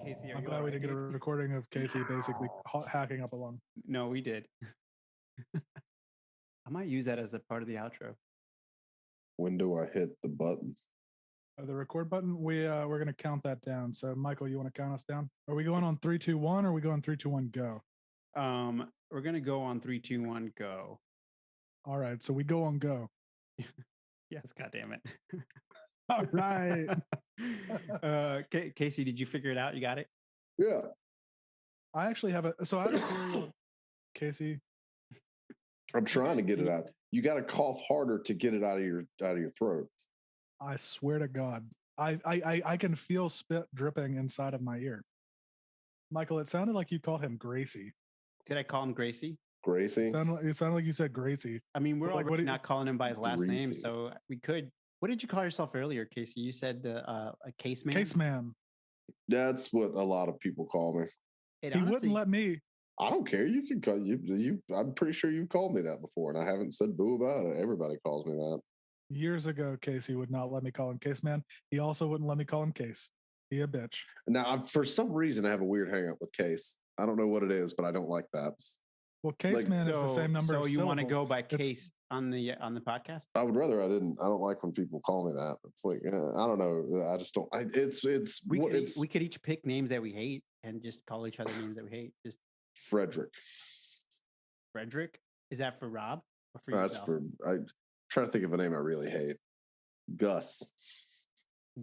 Casey, are I'm you glad all we right, didn't get a dude? recording of Casey basically hacking up a lung. No, we did. I might use that as a part of the outro. When do I hit the button? The record button. We're gonna count that down. So, Michael, you want to count us down? Are we going on 3, 2, 1? Or are we going 3, 2, 1, go? We're gonna go on 3, 2, 1, go. All right. So we go on go. Yes, God damn it. All right. Casey, did you figure it out? You got it? Yeah. I actually have a theory. Casey, I'm trying to get it out. You got to cough harder to get it out of your throat. I swear to God, I can feel spit dripping inside of my ear. Michael, it sounded like you called him Gracie. Did I call him Gracie? Gracie? It sounded like you said Gracie. I mean, we're like, already not calling him by his last name, Gracie. so we could. What did you call yourself earlier, Casey? You said a case man? Case man. That's what a lot of people call me. He wouldn't let me. I don't care. You can call you. I'm pretty sure you've called me that before, and I haven't said boo about it. Everybody calls me that. Years ago, Casey would not let me call him Case Man. He also wouldn't let me call him Case. He a bitch. Now, for some reason, I have a weird hang up with Case. I don't know what it is, but I don't like that. Well, Case Man is the same number. So of you want to syllables. go by Case on the podcast? I would rather I didn't. I don't like when people call me that. It's like I don't know. I just don't. We could each pick names that we hate and just call each other names that we hate. Just Frederick. Frederick? Is that for Rob or for no, yourself? that's for. I try to think of a name I really hate. Gus.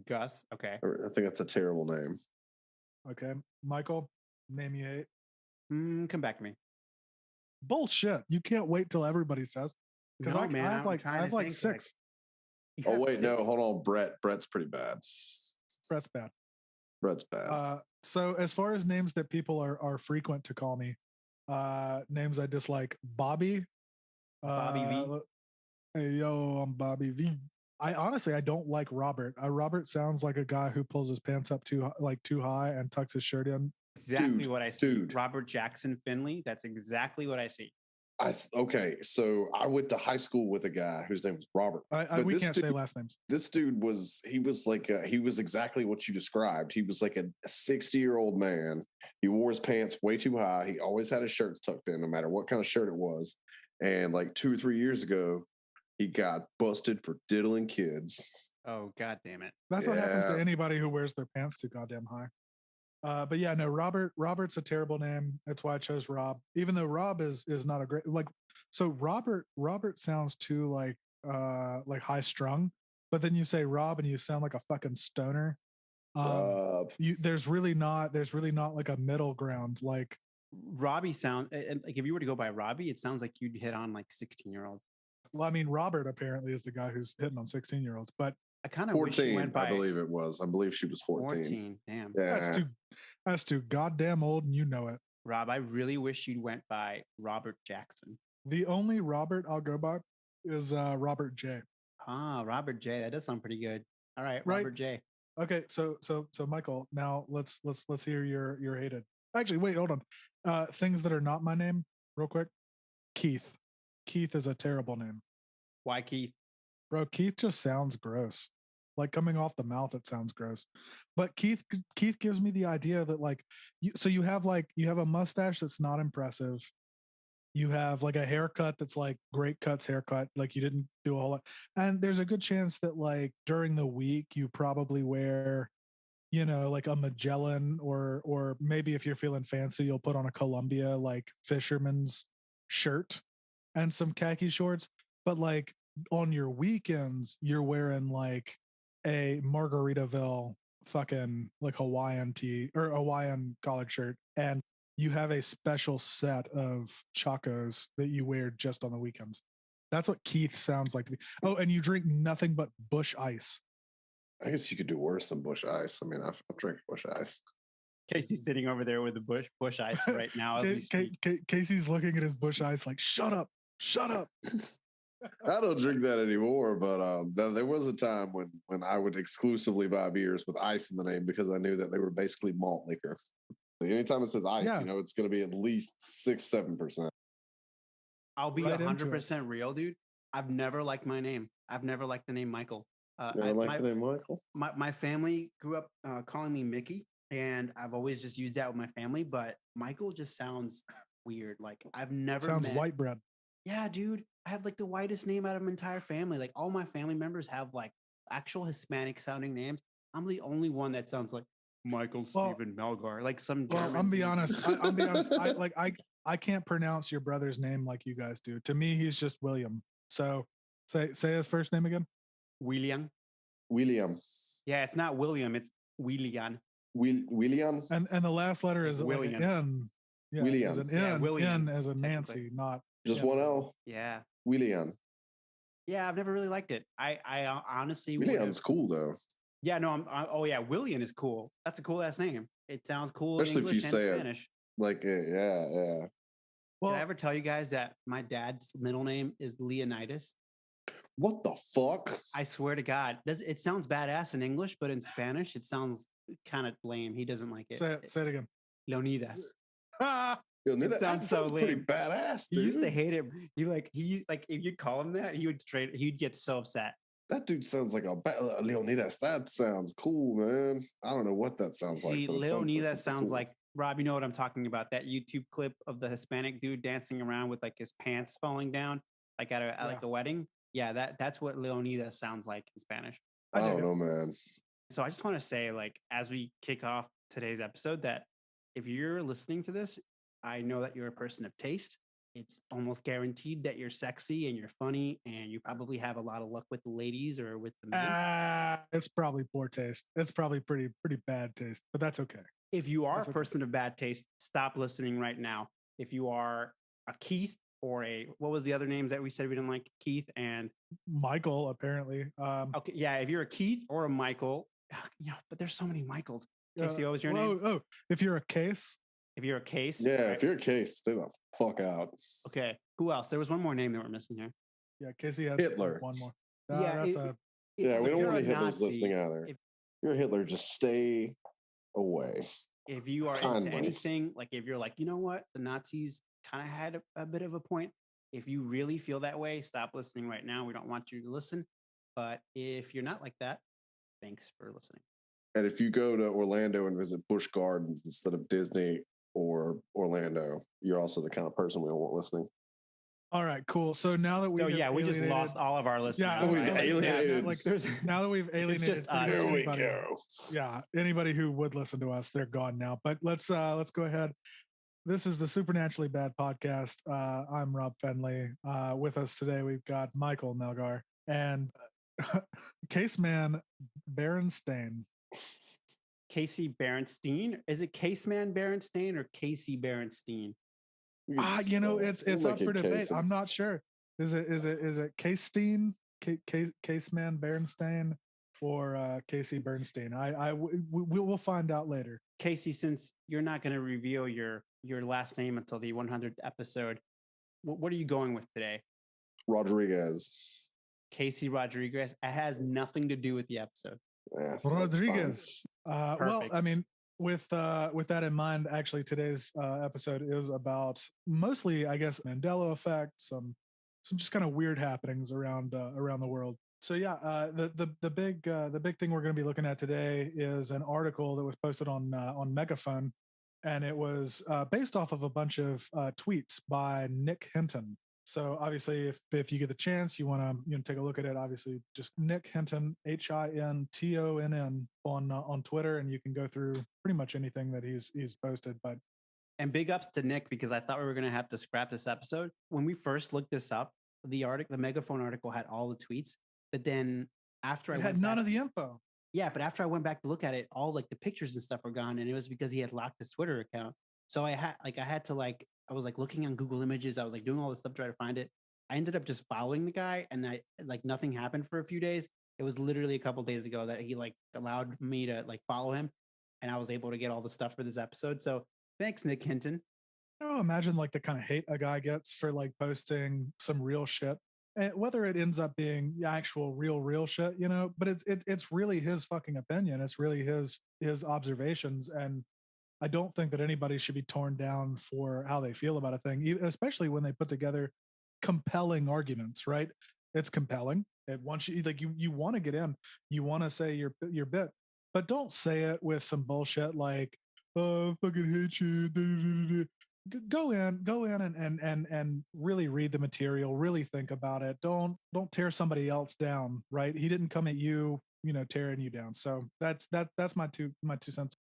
Gus. Okay. I think that's a terrible name. Okay, Michael, name you hate. Come back to me. Bullshit! You can't wait till everybody says. Because No, I man, have like 6. Oh wait, no, hold on. Brett's pretty bad. Brett's bad. Brett's bad. So as far as names that people are frequent to call me, names I dislike: Bobby. Bobby V. Hey yo, I'm Bobby V. I don't like Robert. Robert sounds like a guy who pulls his pants up too high and tucks his shirt in. Exactly what I see. Robert Jackson Finley. That's exactly what I see. Okay, so I went to high school with a guy whose name was Robert. We can't say last names. This dude was exactly what you described. He was like a 60-year-old man. He wore his pants way too high. He always had his shirts tucked in, no matter what kind of shirt it was. And like 2 or 3 years ago, he got busted for diddling kids. Oh, God damn it. That's what happens to anybody who wears their pants too goddamn high. But yeah, no, Robert's a terrible name. That's why I chose Rob, even though Rob is not a great, like, so Robert sounds too like high strung, but then you say Rob and you sound like a fucking stoner. There's really not like a middle ground. Like Robbie sound like, if you were to go by Robbie, it sounds like you'd hit on like 16-year-olds. Well, I mean, Robert apparently is the guy who's hitting on 16-year-olds, but I kind of 14. Went by, I believe it was. I believe she was 14. 14. Damn. Yeah. That's too goddamn old, and you know it. Rob, I really wish you'd went by Robert Jackson. The only Robert I'll go by is Robert J. Ah, Robert J. That does sound pretty good. All right, Robert J. Okay, so Michael, now let's hear your hated. Actually, wait, hold on. Things that are not my name, real quick. Keith. Keith is a terrible name. Why Keith? Bro, Keith just sounds gross. Like coming off the mouth, it sounds gross. But Keith gives me the idea that like, you have a mustache that's not impressive. You have like a haircut that's like Great Cuts haircut, like you didn't do a whole lot. And there's a good chance that like during the week you probably wear, like a Magellan or maybe if you're feeling fancy, you'll put on a Columbia like fisherman's shirt and some khaki shorts. But like on your weekends, you're wearing like a Margaritaville fucking like Hawaiian tee or Hawaiian collared shirt, and you have a special set of chacos that you wear just on the weekends. That's what Keith sounds like to me. Oh, and you drink nothing but Busch Ice. I guess you could do worse than Busch Ice. I mean, I've drinking Busch Ice. Casey's sitting over there with the Busch Ice right now as we speak. Casey's looking at his Busch Ice like, shut up. I don't drink that anymore, but there was a time when I would exclusively buy beers with ice in the name because I knew that they were basically malt liquor. Anytime it says ice, it's going to be at least 6-7%. I'll be 100% real, dude. I've never liked my name. I've never liked the name Michael. Never liked the name Michael? My family grew up calling me Mickey, and I've always just used that with my family, but Michael just sounds weird. Like, I've never sounds white bread. Yeah, dude. I have like the whitest name out of my entire family. Like, all my family members have like actual Hispanic sounding names. I'm the only one that sounds like Michael Stephen Melgar, like some. Well, I'm be honest. I'm be honest. I can't pronounce your brother's name like you guys do. To me, he's just William. So say his first name again. William. Yeah, it's not William. It's William. William. And the last letter is William. Like an N. Yeah, William. As an Yeah, N. William, N as a Nancy, not just one L. Yeah. William. Yeah, I've never really liked it. I honestly. William's cool though. Yeah, no, oh yeah, William is cool. That's a cool last name. It sounds cool Especially in English if you and say Spanish. Yeah. Well, did I ever tell you guys that my dad's middle name is Leonidas? What the fuck? I swear to God. It sounds badass in English, but in Spanish, it sounds kind of lame. He doesn't like it. Say it again. Leonidas. It sounds so pretty lame. badass, dude. He used to hate him. He if you call him that, he'd get so upset. That dude sounds like a Leonidas. That sounds cool, man. I don't know what that sounds like. Leonidas sounds cool. Like, Rob, you know what I'm talking about? That YouTube clip of the Hispanic dude dancing around with like his pants falling down, like at like a wedding. Yeah, that's what Leonidas sounds like in Spanish. I don't know, man. So I just want to say, like, as we kick off today's episode, that if you're listening to this, I know that you're a person of taste. It's almost guaranteed that you're sexy and you're funny, and you probably have a lot of luck with the ladies or with the men. It's probably poor taste. It's probably pretty bad taste, but that's okay. If you are a person of bad taste, stop listening right now. If you are a Keith or what was the other names that we said we didn't like? Keith and Michael, apparently. Okay, yeah. If you're a Keith or a Michael, but there's so many Michaels. Casey, what was your name? Oh, if you're a Case. If you're a Case. Yeah, right? If you're a Case, stay the fuck out. Okay. Who else? There was one more name that we're missing here. Yeah, Casey had Hitler. One more. We don't want any Hitlers listening either. If you're a Hitler, just stay away. If you are into anything, like if you're like, you know what, the Nazis kind of had a bit of a point. If you really feel that way, stop listening right now. We don't want you to listen. But if you're not like that, thanks for listening. And if you go to Orlando and visit Busch Gardens instead of Disney or Orlando, you're also the kind of person we don't want listening. All right, cool. So now that we just lost all of our listeners. Yeah, we've alienated. Now that we've alienated, it's just there we go. Yeah, anybody who would listen to us, they're gone now. But let's go ahead. This is the Supernaturally Bad Podcast. I'm Rob Fenley. With us today, we've got Michael Melgar and Caseman Berenstain. Casey Berenstein? Is it Caseman Berenstain or Casey Berenstein? It's up for debate. I'm not sure. Is it Case-Steen, Caseman Berenstain, or Casey Bernstein? We'll find out later. Casey, since you're not going to reveal your last name until the 100th episode, what are you going with today? Rodriguez. Casey Rodriguez. It has nothing to do with the episode. Yeah, Rodriguez. Well, I mean, with that in mind, actually, today's episode is about mostly, I guess, Mandela Effect, some just kind of weird happenings around the world. So yeah, the big thing we're going to be looking at today is an article that was posted on Megaphone, and it was based off of a bunch of tweets by Nick Hinton. So obviously, if you get the chance, you want to take a look at it. Obviously, just Nick Hinton, HINTONN on Twitter, and you can go through pretty much anything that he's posted. And big ups to Nick, because I thought we were going to have to scrap this episode when we first looked this up. The Megaphone article had all the tweets, but then after it had none of the info. Yeah, but after I went back to look at it, all like the pictures and stuff were gone, and it was because he had locked his Twitter account. So I was looking on Google Images. I was like doing all this stuff to try to find it. I ended up just following the guy, and nothing happened for a few days. It was literally a couple days ago that he allowed me to follow him, and I was able to get all the stuff for this episode. So thanks, Nick Hinton. Imagine the kind of hate a guy gets for posting some real shit, and whether it ends up being the actual real shit, but it's really his fucking opinion. It's really his observations, and I don't think that anybody should be torn down for how they feel about a thing, especially when they put together compelling arguments, right? It's compelling. And once you like you want to get in, you want to say your bit, but don't say it with some bullshit like, "Oh, I fucking hate you." Go in and really read the material, really think about it. Don't tear somebody else down, right? He didn't come at you, tearing you down. So that's my two cents.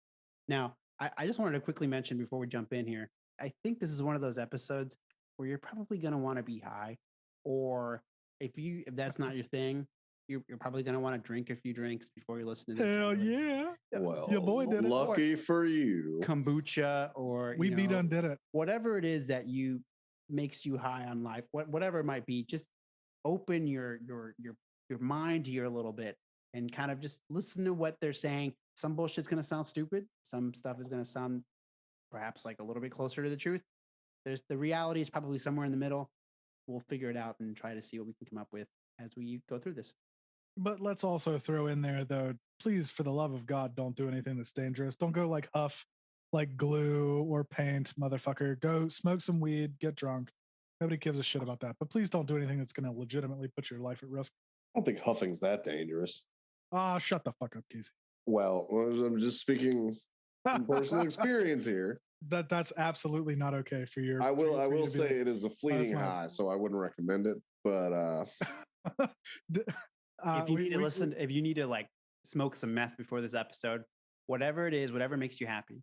Now, I just wanted to quickly mention before we jump in here. I think this is one of those episodes where you're probably going to want to be high, or if that's not your thing, you're probably going to want to drink a few drinks before you listen to this. Hell yeah! Well, your boy did it. Lucky for you. Kombucha, or we done did it. Whatever it is that makes you high on life, whatever it might be, just open your mind here a little bit and kind of just listen to what they're saying. Some bullshit's going to sound stupid. Some stuff is going to sound perhaps like a little bit closer to the truth. The reality is probably somewhere in the middle. We'll figure it out and try to see what we can come up with as we go through this. But let's also throw in there, though, please, for the love of God, don't do anything that's dangerous. Don't go like huff, like glue or paint, motherfucker. Go smoke some weed, get drunk. Nobody gives a shit about that. But please don't do anything that's going to legitimately put your life at risk. I don't think huffing's that dangerous. Shut the fuck up, Casey. Well, I'm just speaking from personal experience here. That's absolutely not okay for your. I will say it is a fleeting high, so I wouldn't recommend it. But if you need to listen, if you need to like smoke some meth before this episode, whatever it is, whatever makes you happy.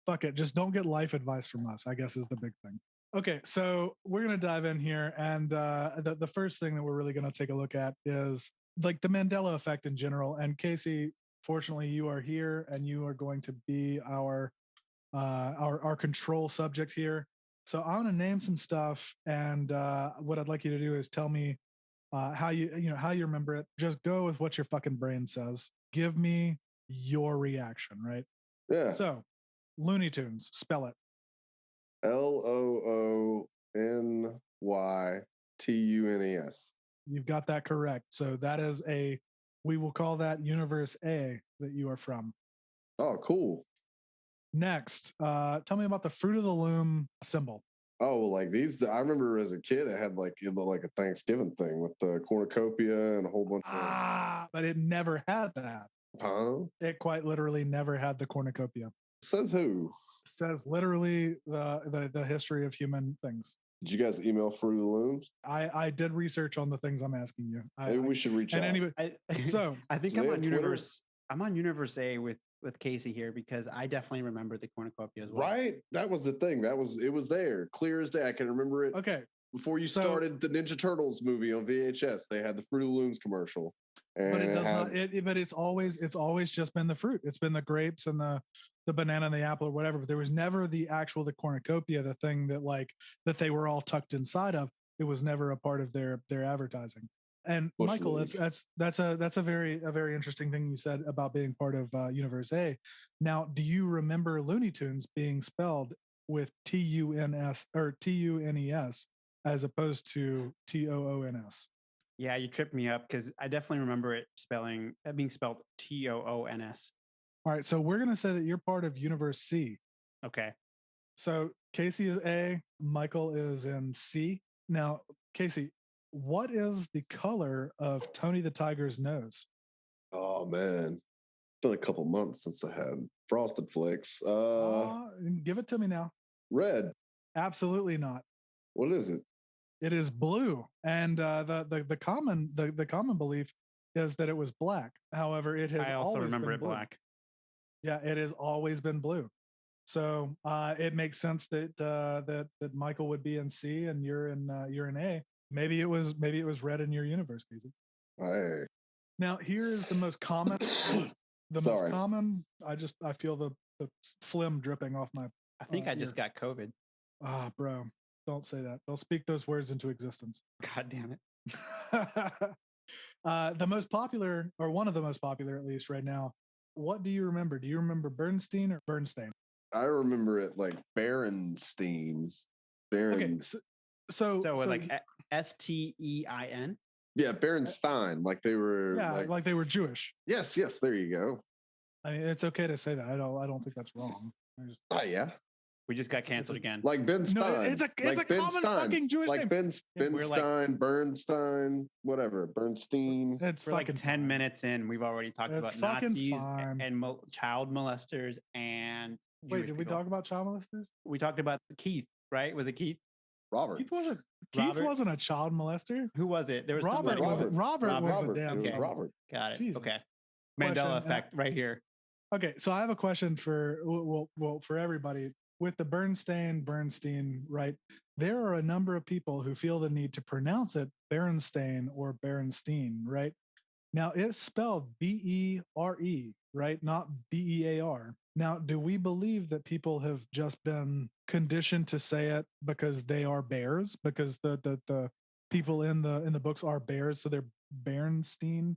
Fuck it, just don't get life advice from us, I guess is the big thing. Okay, so we're gonna dive in here, and the first thing that we're really gonna take a look at is like the Mandela effect in general. And Casey, fortunately, you are here, and you are going to be our control subject here. So I'm going to name some stuff, and what I'd like you to do is tell me how you remember it. Just go with what your fucking brain says. Give me your reaction, right? Yeah. So, Looney Tunes, spell it. LOONYTUNES. You've got that correct. So that is we will call that Universe A that you are from. Oh, cool. Next, tell me about the Fruit of the Loom symbol. Oh, like these, I remember as a kid, it had like a Thanksgiving thing with the cornucopia and a whole bunch of. But it never had that. Huh? It quite literally never had the cornucopia. Says who? Says literally the history of human things. Did you guys email Fruit of the Looms? I did research on the things I'm asking you. Maybe we should reach out. Anyway, so I think I'm on Universe. I'm on Universe A with Casey here because I definitely remember the cornucopia as well. Right, that was the thing. It was there, clear as day. I can remember it. Okay, before you started the Ninja Turtles movie on VHS, they had the Fruit of the Looms commercial. And but it does not. But it's always just been the fruit. It's been the grapes and the banana and the apple or whatever. But there was never the cornucopia, the thing that they were all tucked inside of. It was never a part of their advertising. And Bush Michael, League. that's a very interesting thing you said about being part of Universe A. Now, do you remember Looney Tunes being spelled with TUNS or TUNES as opposed to TOONS? Yeah, you tripped me up because I definitely remember it being spelled TOONS. All right, so we're gonna say that you're part of Universe C. Okay. So Casey is A, Michael is in C. Now, Casey, what is the color of Tony the Tiger's nose? Oh man, it's been a couple months since I had Frosted Flakes. Give it to me now. Red. Absolutely not. What is it? It is blue, and the common belief is that it was black. However, it has. I also remember it blue. Black. Yeah, it has always been blue. So it makes sense that that Michael would be in C and you're in A. Maybe it was red in your universe, Casey. Hey. Now here is the most common. Most common. I feel the phlegm dripping off my. I think I just got COVID. Ah, bro. Don't say that. Don't speak those words into existence. God damn it. The most popular, or one of the most popular at least right now, what do you remember? Do you remember Berenstain or Berenstein? I remember it like Berenstein. Okay, so like STEIN? Yeah, Berenstein. Like they were like they were Jewish. Yes, there you go. I mean, it's okay to say that. I don't think that's wrong. Oh yeah. We just got canceled again. Like Ben Stein. No, it's a like Ben common Stein. fucking Jewish like name. Ben We're like- Stein, Bernstein, whatever. Bernstein. It's We're fucking like 10 fine. minutes in. We've already talked It's about fucking Nazis fine. and child molesters and Wait, Jewish did we people. talk about child molesters? We talked about Keith, right? Was it Keith? Robert. Keith wasn't a child molester. Who was it? There was Robert somebody. was a Robert. damn It was child. Robert. Got it. Jesus. Okay. Question, Mandela effect right here. Okay, so I have a question for for everybody with the Bernstein, right? There are a number of people who feel the need to pronounce it Berenstain or Berenstein, right? Now it's spelled B-E-R-E, right? Not B-E-A-R. Now, do we believe that people have just been conditioned to say it because they are bears? Because the people in the books are bears, so they're Berenstein,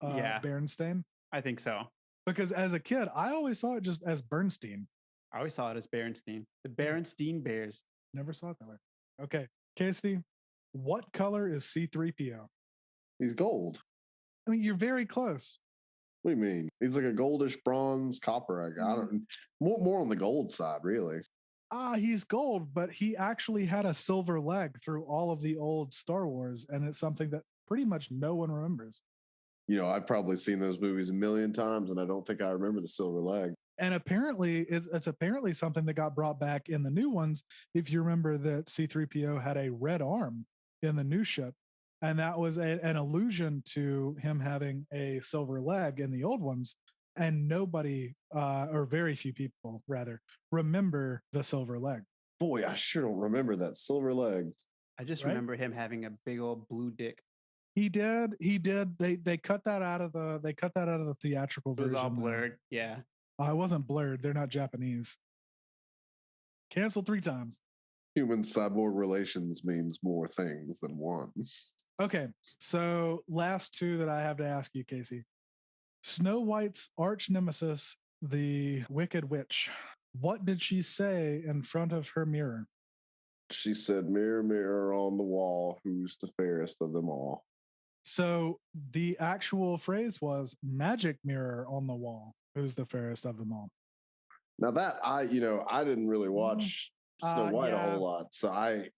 Yeah. Berenstain. I think so. Because as a kid, I always saw it just as Bernstein. I always saw it as Berenstein. The Berenstein Bears. Never saw it that way. Okay, Casey, what color is C3PO? He's gold. I mean, you're very close. What do you mean? He's like a goldish bronze copper. I don't more on the gold side, really. He's gold, but he actually had a silver leg through all of the old Star Wars, and it's something that pretty much no one remembers. You know, I've probably seen those movies a million times, and I don't think I remember the silver leg. And apparently, it's apparently something that got brought back in the new ones. If you remember that C3PO had a red arm in the new ship, and that was an allusion to him having a silver leg in the old ones. And nobody, or very few people, rather, remember the silver leg. Boy, I sure don't remember that silver leg. I just Right? remember him having a big old blue dick. He did. They cut that out of the theatrical It was version. all blurred. Yeah. I wasn't blurred. They're not Japanese. Canceled 3 times. Human cyborg relations means more things than one. Okay, so last 2 that I have to ask you, Casey. Snow White's arch nemesis, the Wicked Witch. What did she say in front of her mirror? She said, "Mirror, mirror on the wall, who's the fairest of them all?" So the actual phrase was "Magic mirror on the wall, who's the fairest of them all." Now that I didn't really watch Snow White a yeah. whole lot, so I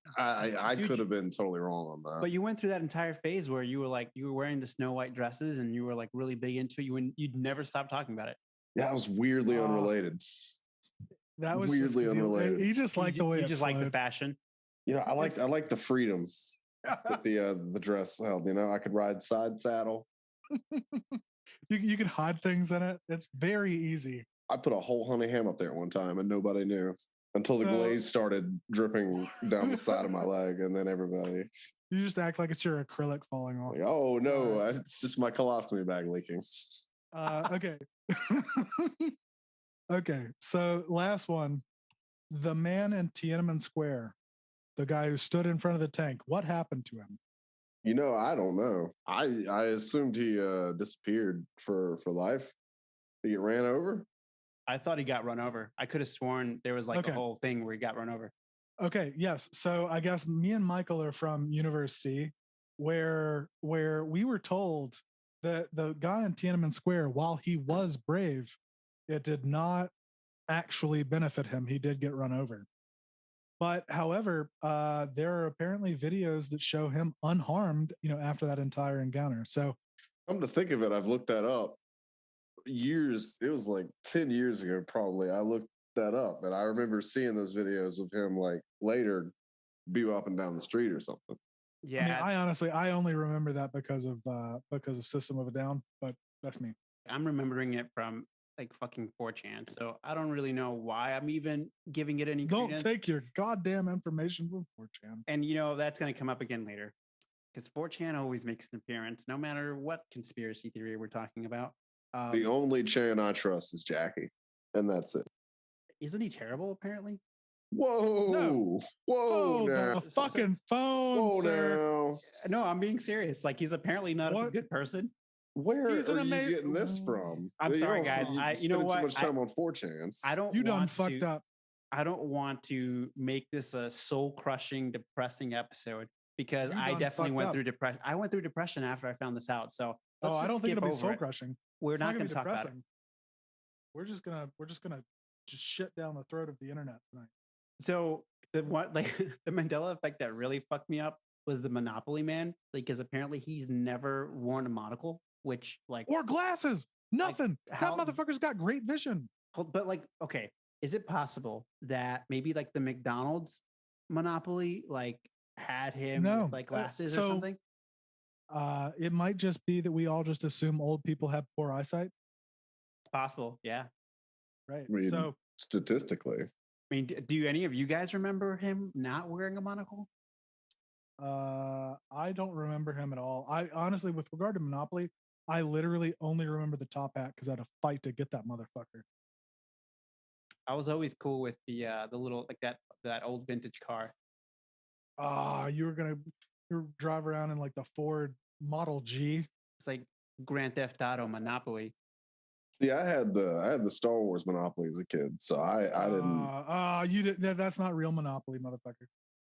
Dude, could have been totally wrong on that. But you went through that entire phase where you were wearing the Snow White dresses and you were like really big into it. You'd never stop talking about it. Yeah, it was weirdly unrelated. That was weirdly just unrelated. He just liked the way you it just like the flowed. fashion. You know, I like the freedom that the dress held. You know, I could ride side saddle. You can hide things in it. It's very easy. I put a whole honey ham up there one time, and nobody knew until the So- glaze started dripping down the side of my leg, and then everybody You just act like it's your acrylic falling off. like, "Oh no, it's just my colostomy bag leaking." Okay. Okay. So last one, the man in Tiananmen Square, the guy who stood in front of the tank. What happened to him? You know, I don't know. I assumed he disappeared for life. Did he get ran over? I thought he got run over. I could have sworn there was like Okay. a whole thing where he got run over. Okay, yes. So I guess me and Michael are from Universe C, where we were told that the guy in Tiananmen Square, while he was brave, it did not actually benefit him. He did get run over. But however, there are apparently videos that show him unharmed, after that entire encounter. So Come to think of it, I've looked that up. It was like 10 years ago, probably. I looked that up, and I remember seeing those videos of him like later be up and down the street or something. Yeah. I only remember that because of System of a Down, but that's me. I'm remembering it from like fucking 4chan. So I don't really know why I'm even giving it any Don't credence. take your goddamn information from 4chan. And that's going to come up again later because 4chan always makes an appearance, no matter what conspiracy theory we're talking about. The only Chan I trust is Jackie, and that's it. Isn't he terrible? Apparently. Whoa, No. whoa, now. The fucking phone, Whoa, sir. now. No, I'm being serious. Like he's apparently not a What? good person. Where He's an are you ama- getting this from? I'm You sorry, know, guys. You know spending what? Too much time on 4chan. I don't. You done want fucked to, up. I don't want to make this a soul-crushing, depressing episode because You I done definitely fucked went up. through depression. I went through depression after I found this out. So let's I just don't think skip it'll be over soul it. crushing. We're It's not gonna going be to talk about it. depressing. We're just gonna just shit down the throat of the internet tonight. So the one like the Mandela effect that really fucked me up was the Monopoly man, because apparently he's never worn a monocle, which like Or glasses. Nothing. how- That motherfucker's got great vision. but like okay, is it possible that maybe like the McDonald's Monopoly like had him No. with like glasses or So- something? It might just be that we all just assume old people have poor eyesight. It's possible, yeah. Right. I mean, So statistically, I mean, do any of you guys remember him not wearing a monocle? I don't remember him at all. I honestly, with regard to Monopoly, I literally only remember the top hat because I had to fight to get that motherfucker. I was always cool with the little like that old vintage car. You were drive around in like the Ford Model G. It's like Grand Theft Auto Monopoly. see, I had the Star Wars Monopoly as a kid, so I didn't. You didn't. That's not real Monopoly, motherfucker.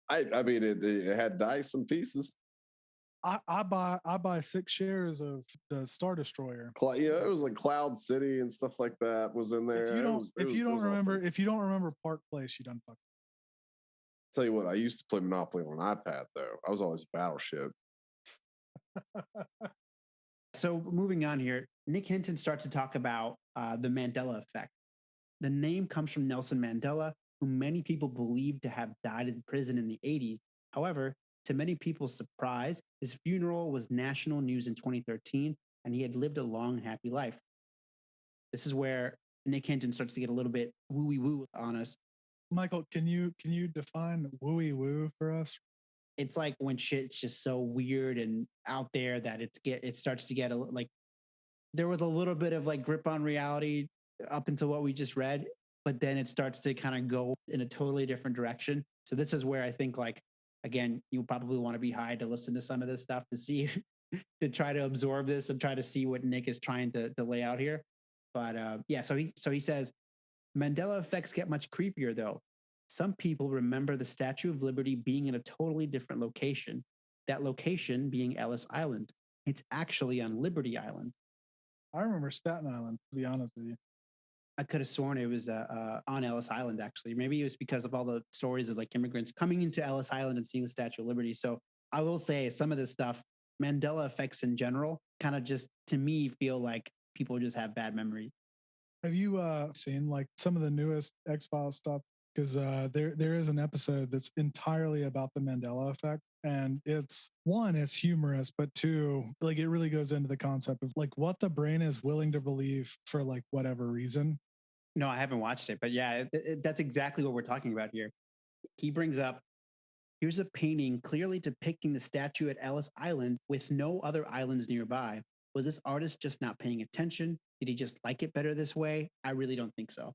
I mean, it had dice and pieces. I buy 6 shares of the Star Destroyer. It was like Cloud City and stuff like that was in there. If you don't remember Park Place, you done fucked. Tell you what, I used to play Monopoly on an iPad though. I was always a Battleship. So moving on here, Nick Hinton starts to talk about the Mandela Effect. The name comes from Nelson Mandela, who many people believe to have died in prison in the 80s. However, to many people's surprise, his funeral was national news in 2013, and he had lived a long, happy life. This is where Nick Hinton starts to get a little bit wooey woo on us. Michael, can you define wooey woo for us? It's like when shit's just so weird and out there that it starts to get like there was a little bit of like grip on reality up until what we just read, but then it starts to kind of go in a totally different direction. So this is where I think like again, you probably want to be high to listen to some of this stuff to see to try to absorb this and try to see what Nick is trying to lay out here. But yeah, so he says Mandela effects get much creepier though. Some people remember the Statue of Liberty being in a totally different location, that location being Ellis Island. It's actually on Liberty Island. I remember Staten Island, to be honest with you. I could have sworn it was on Ellis Island, actually. Maybe it was because of all the stories of like immigrants coming into Ellis Island and seeing the Statue of Liberty. So I will say some of this stuff, Mandela effects in general, kind of just to me feel like people just have bad memories. Have you seen like some of the newest X-Files stuff? Because there is an episode that's entirely about the Mandela effect. And it's humorous, but 2, like it really goes into the concept of like what the brain is willing to believe for like whatever reason. No, I haven't watched it, but yeah, that's exactly what we're talking about here. He brings up, here's a painting clearly depicting the statue at Ellis Island with no other islands nearby. Was this artist just not paying attention? Did he just like it better this way? I really don't think so.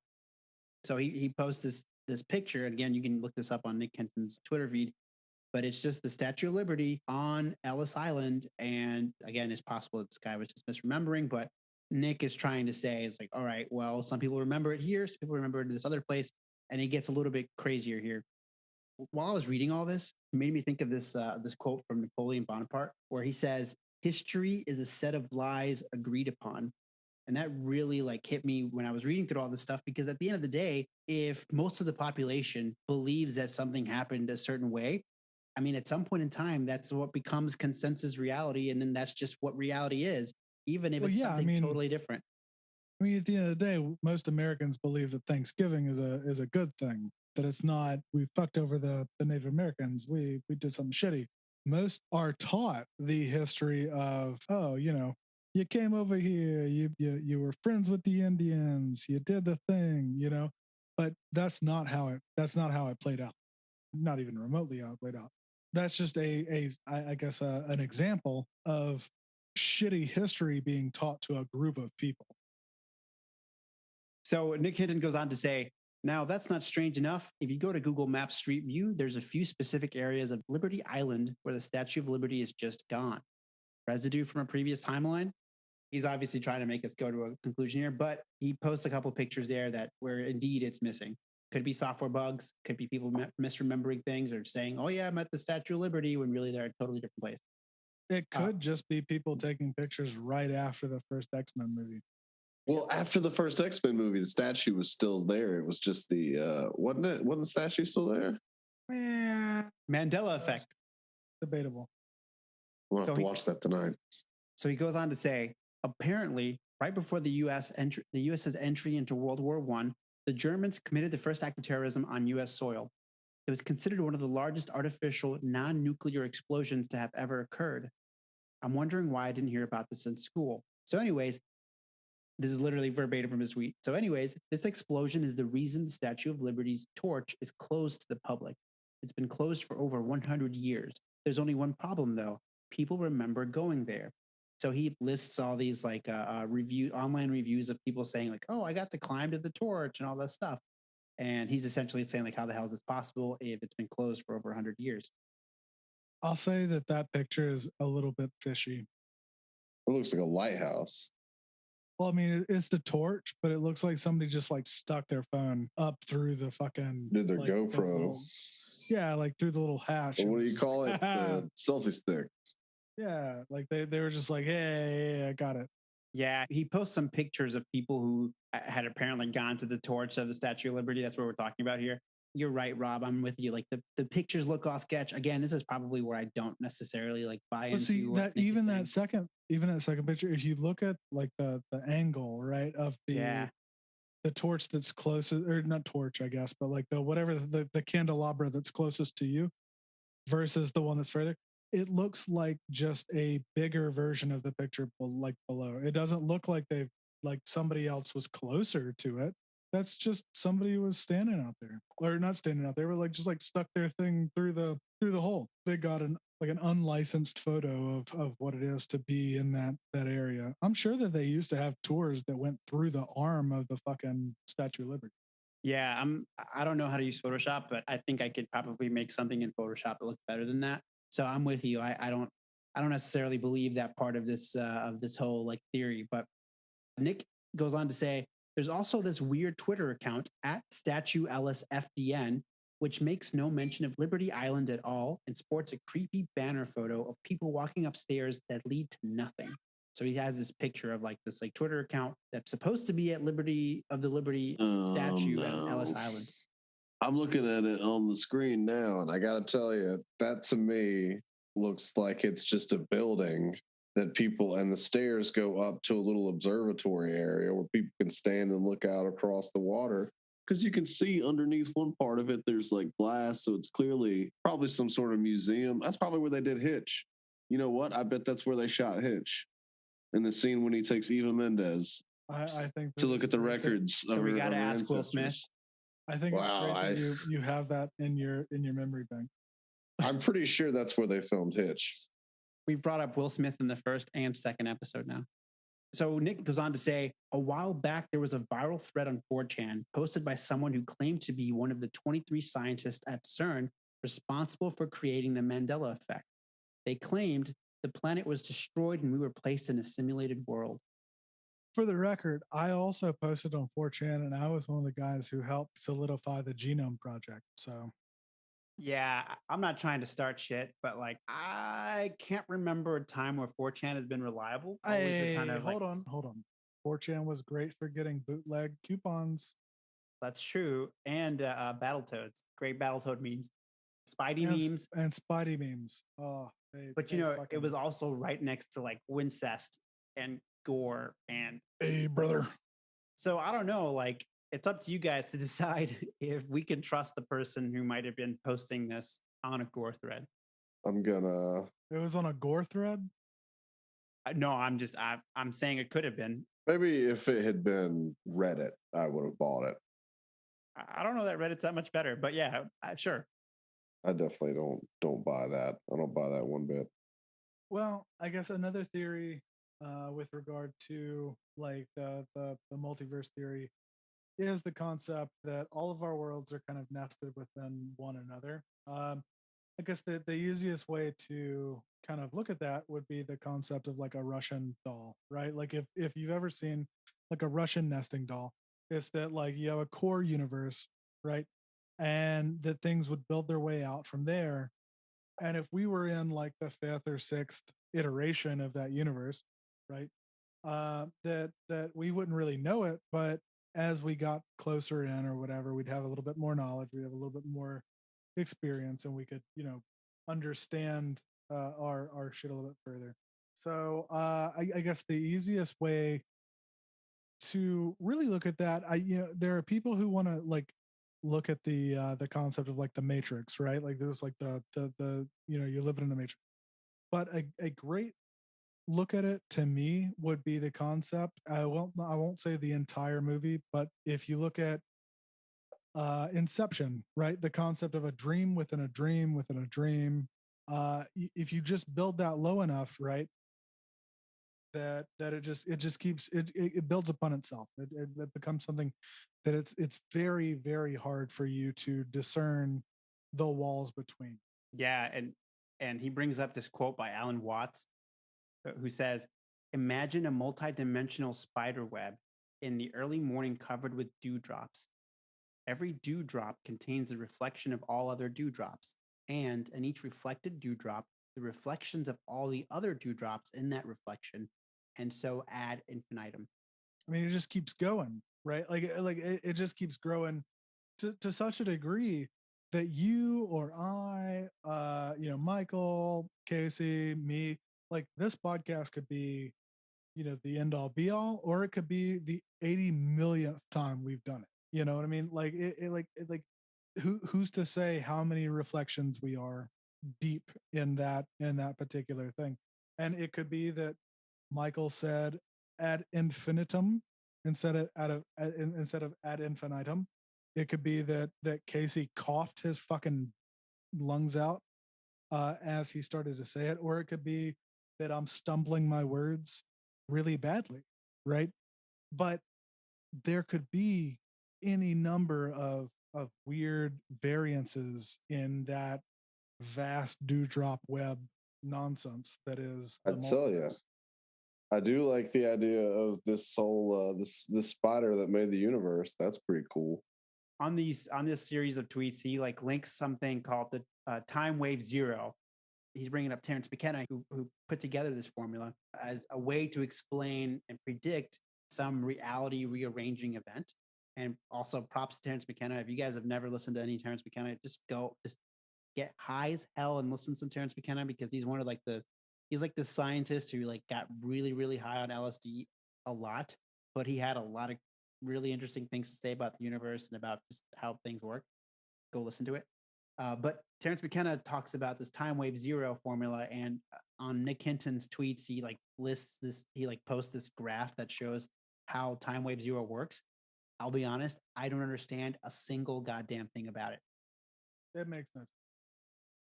So he posts this picture. Again, you can look this up on Nick Hinton's Twitter feed, but it's just the Statue of Liberty on Ellis Island. And again, it's possible that this guy was just misremembering, but Nick is trying to say, it's like, all right, well, some people remember it here, some people remember it in this other place, and it gets a little bit crazier here. While I was reading all this, it made me think of this quote from Napoleon Bonaparte, where he says, "History is a set of lies agreed upon." And that really like hit me when I was reading through all this stuff, because at the end of the day, if most of the population believes that something happened a certain way, I mean, at some point in time, that's what becomes consensus reality. And then that's just what reality is, even if it's something totally different. I mean, at the end of the day, most Americans believe that Thanksgiving is a good thing, that it's not, we fucked over the Native Americans, we did something shitty. Most are taught the history of, oh, you came over here, you were friends with the Indians, you did the thing, but that's not how it played out. Not even remotely how it played out. That's just I guess an example of shitty history being taught to a group of people. So Nick Hinton goes on to say, now that's not strange enough. If you go to Google Maps Street View, there's a few specific areas of Liberty Island where the Statue of Liberty is just gone. Residue from a previous timeline. He's obviously trying to make us go to a conclusion here, but he posts a couple pictures there that where indeed it's missing. Could be software bugs, could be people misremembering things or saying, oh yeah, I'm at the Statue of Liberty when really they're at a totally different place. It could just be people taking pictures right after the first X-Men movie. Well, after the first X-Men movie, the statue was still there. It was just the wasn't it? Wasn't the statue still there? Mandela Effect. Debatable. We'll have to watch that tonight. So he goes on to say, apparently, right before the US's entry into World War I, the Germans committed the first act of terrorism on US soil. It was considered one of the largest artificial non-nuclear explosions to have ever occurred. I'm wondering why I didn't hear about this in school. So anyways, this is literally verbatim from his tweet. So anyways, this explosion is the reason the Statue of Liberty's torch is closed to the public. It's been closed for over 100 years. There's only one problem though. People remember going there. So he lists all these like online reviews of people saying like, oh, I got to climb to the torch and all that stuff. And he's essentially saying like, how the hell is this possible if it's been closed for over 100 years? I'll say that picture is a little bit fishy. It looks like a lighthouse. Well, I mean, it's the torch, but it looks like somebody just like stuck their phone up through the fucking... Did their like, GoPro. Yeah, like through the little hatch. What do you call it? The selfie stick. Yeah, like they were just like, hey, I got it. Yeah, he posts some pictures of people who had apparently gone to the torch of the Statue of Liberty. That's what we're talking about here. You're right, Rob. I'm with you. Like the pictures look all sketch. Again, this is probably where I don't necessarily like buy into. See that second picture, if you look at like the angle, right, of the torch that's closest, or not torch, I guess, but like the candelabra that's closest to you versus the one that's further, it looks like just a bigger version of the picture like below. It doesn't look like somebody else was closer to it. That's just somebody was standing out there, or not standing out there, but like just like stuck their thing through the hole. They got an unlicensed photo of what it is to be in that area. I'm sure that they used to have tours that went through the arm of the fucking Statue of Liberty. Yeah, I don't know how to use Photoshop, but I think I could probably make something in Photoshop that looks better than that. So I'm with you. I don't necessarily believe that part of this whole like theory. But Nick goes on to say, there's also this weird Twitter account at StatueLSFDN, which makes no mention of Liberty Island at all and sports a creepy banner photo of people walking upstairs that lead to nothing. So he has this picture of like this like Twitter account that's supposed to be at the Liberty statue at Ellis Island. I'm looking at it on the screen now, and I got to tell you, that to me looks like it's just a building that people, and the stairs go up to a little observatory area where people can stand and look out across the water. Because you can see underneath one part of it, there's like glass. So it's clearly probably some sort of museum. That's probably where they did Hitch. You know what? I bet that's where they shot Hitch. In the scene when he takes Eva Mendes I think to look at the records. So we got to ask Will Smith. I think it's great that you have that in your memory bank. I'm pretty sure that's where they filmed Hitch. We've brought up Will Smith in the first and second episode now. So Nick goes on to say, a while back, there was a viral thread on 4chan posted by someone who claimed to be one of the 23 scientists at CERN responsible for creating the Mandela Effect. They claimed the planet was destroyed and we were placed in a simulated world. For the record, I also posted on 4chan, and I was one of the guys who helped solidify the Genome Project. So, yeah, I'm not trying to start shit, but like I can't remember a time where 4chan has been reliable. Hold on. 4chan was great for getting bootleg coupons. That's true, and Battletoads, great Battletoad memes, Spidey memes, and Spidey memes. Oh, but you know, it was also right next to like Wincest and gore and hey brother. So I don't know, like it's up to you guys to decide if we can trust the person who might have been posting this on a gore thread. It was on a gore thread? No, I'm saying it could have been. Maybe if it had been Reddit, I would have bought it. I don't know that Reddit's that much better, but yeah, sure. I definitely don't buy that. I don't buy that one bit. Well, I guess another theory with regard to like the multiverse theory is the concept that all of our worlds are kind of nested within one another. I guess the easiest way to kind of look at that would be the concept of like a Russian doll, right? Like if you've ever seen like a Russian nesting doll, it's that like you have a core universe, right? And that things would build their way out from there. And if we were in like the fifth or sixth iteration of that universe, right? that we wouldn't really know it, but as we got closer in or whatever, we'd have a little bit more knowledge, we'd have a little bit more experience, and we could, understand our shit a little bit further. So I guess the easiest way to really look at that, there are people who want to like look at the concept of like the matrix, right? Like there's like the you're living in the matrix. But a great look at it to me would be the concept. I won't say the entire movie, but if you look at Inception, right? The concept of a dream within a dream within a dream. If you just build that low enough, right? That it just keeps it builds upon itself. It becomes something that it's very very hard for you to discern the walls between. Yeah, and he brings up this quote by Alan Watts, who says, "Imagine a multidimensional spider web in the early morning covered with dewdrops. Every dewdrop contains the reflection of all other dewdrops, and in each reflected dewdrop, the reflections of all the other dewdrops in that reflection, and so ad infinitum." I mean, it just keeps going, right? It just keeps growing to such a degree that you or I, Michael, Casey, me, like this podcast could be, the end all be all, or it could be the 80 millionth time we've done it. You know what I mean? Who's to say how many reflections we are deep in that particular thing? And it could be that Michael said ad infinitum instead of ad infinitum. It could be that Casey coughed his fucking lungs out as he started to say it, or it could be that I'm stumbling my words really badly, right? But there could be any number of weird variances in that vast dewdrop web nonsense that is I the tell you, multiverse. I do like the idea of this whole this spider that made the universe. That's pretty cool. On this series of tweets, he like links something called the time wave zero. He's bringing up Terence McKenna, who put together this formula as a way to explain and predict some reality rearranging event. And also props to Terence McKenna. If you guys have never listened to any Terence McKenna, just get high as hell and listen to some Terence McKenna, because he's he's like the scientist who like got really, really high on LSD a lot, but he had a lot of really interesting things to say about the universe and about just how things work. Go listen to it. But Terence McKenna talks about this time wave zero formula, and on Nick Hinton's tweets, he like lists this. He like posts this graph that shows how time wave zero works. I'll be honest, I don't understand a single goddamn thing about it. It makes sense.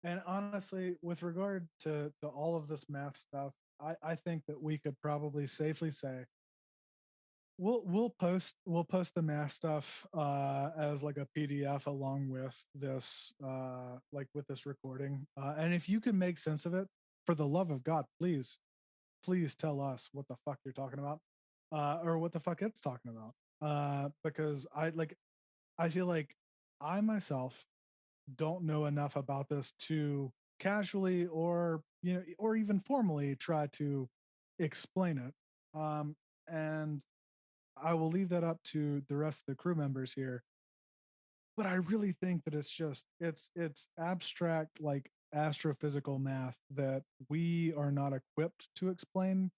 And honestly, with regard to all of this math stuff, I think that we could probably safely say we'll post the math stuff as like a PDF along with this with this recording. And if you can make sense of it, for the love of God, please tell us what the fuck you're talking about, or what the fuck it's talking about. Because I feel like I myself don't know enough about this to casually or even formally try to explain it. And I will leave that up to the rest of the crew members here. But I really think that it's abstract, like astrophysical math that we are not equipped to explain,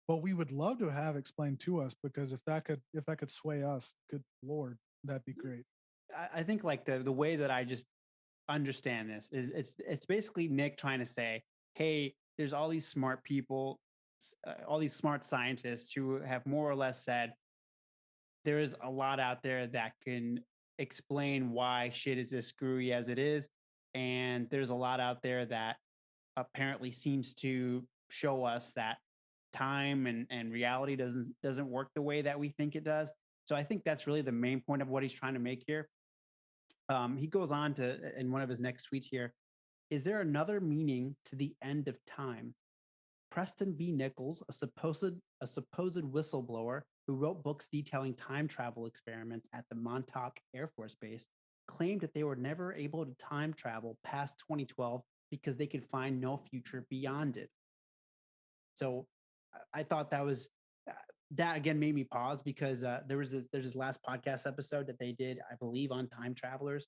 but we would love to have explained to us, because if that could sway us, good lord, that'd be great. I think like the way that I just understand this is it's basically Nick trying to say, hey, there's all these smart people, all these smart scientists who have more or less said there is a lot out there that can explain why shit is as screwy as it is, and there's a lot out there that apparently seems to show us that time and reality doesn't work the way that we think it does. So I think that's really the main point of what he's trying to make here. He goes on to in one of his next tweets here. Is there another meaning to the end of time? Preston B. Nichols, a supposed whistleblower who wrote books detailing time travel experiments at the Montauk Air Force Base, claimed that they were never able to time travel past 2012 because they could find no future beyond it. So I thought that was that again made me pause because there's this last podcast episode that they did, I believe, on time travelers,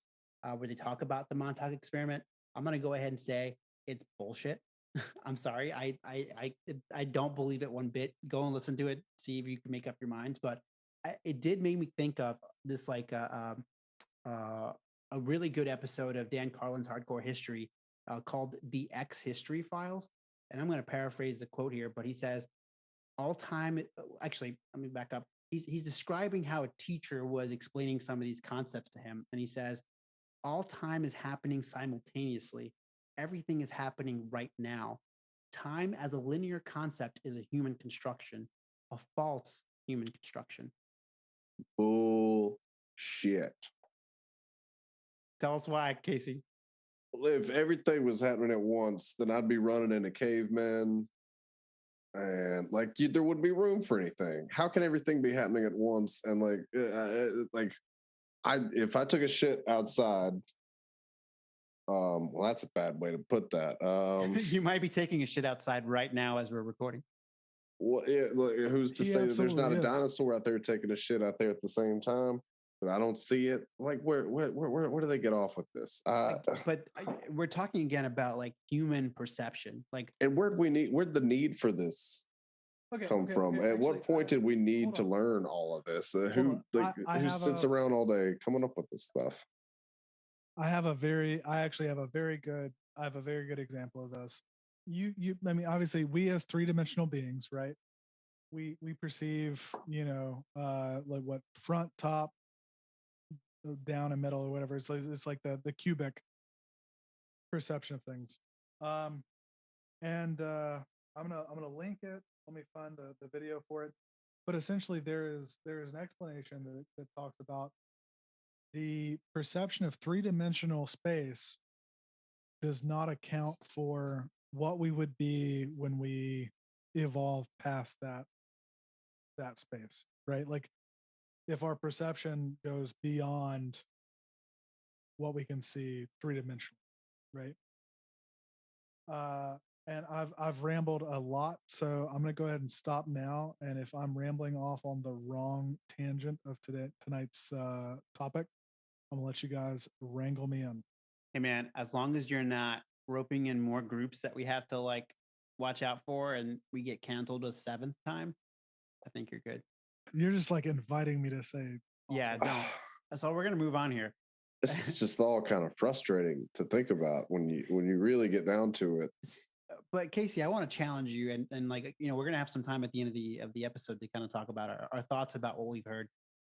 where they talk about the Montauk experiment. I'm gonna go ahead and say it's bullshit. I'm sorry, I don't believe it one bit. Go and listen to it, see if you can make up your minds. But it did make me think of this like a really good episode of Dan Carlin's Hardcore History called "The X History Files," and I'm going to paraphrase the quote here, but he says all time actually let me back up. He's describing how a teacher was explaining some of these concepts to him, and he says all time is happening simultaneously. Everything is happening right now. Time as a linear concept is a human construction, a false human construction. Bullshit. Tell us why, Casey. If everything was happening at once, then I'd be running into cavemen, and like there wouldn't be room for anything. How can everything be happening at once? And if I took a shit outside, well, that's a bad way to put that. You might be taking a shit outside right now as we're recording. Well, who's to say that there's not a is. dinosaur out there taking a shit out there at the same time? But I don't see it. Like, where do they get off with this? But we're talking again about like human perception. Like, and where'd the need for this come from? At what point did we need to learn all of this? Who sits around all day coming up with this stuff? I have a very good example of this. I mean, obviously we as three-dimensional beings, right? We perceive, like what front, top, down and middle or whatever. It's like the cubic perception of things. I'm gonna link it. Let me find the video for it. But essentially there is an explanation that talks about the perception of three-dimensional space does not account for what we would be when we evolve past that space, right? Like if our perception goes beyond what we can see three-dimensionally, right? And I've rambled a lot, so I'm going to go ahead and stop now. And if I'm rambling off on the wrong tangent of tonight's topic, I'm gonna let you guys wrangle me in. Hey man, as long as you're not roping in more groups that we have to like watch out for, and we get canceled a seventh time, I think you're good. You're just like inviting me to say. Yeah, don't. So we're gonna move on here. This is just all kind of frustrating to think about when you really get down to it. But Casey, I want to challenge you, and like we're gonna have some time at the end of the episode to kind of talk about our thoughts about what we've heard.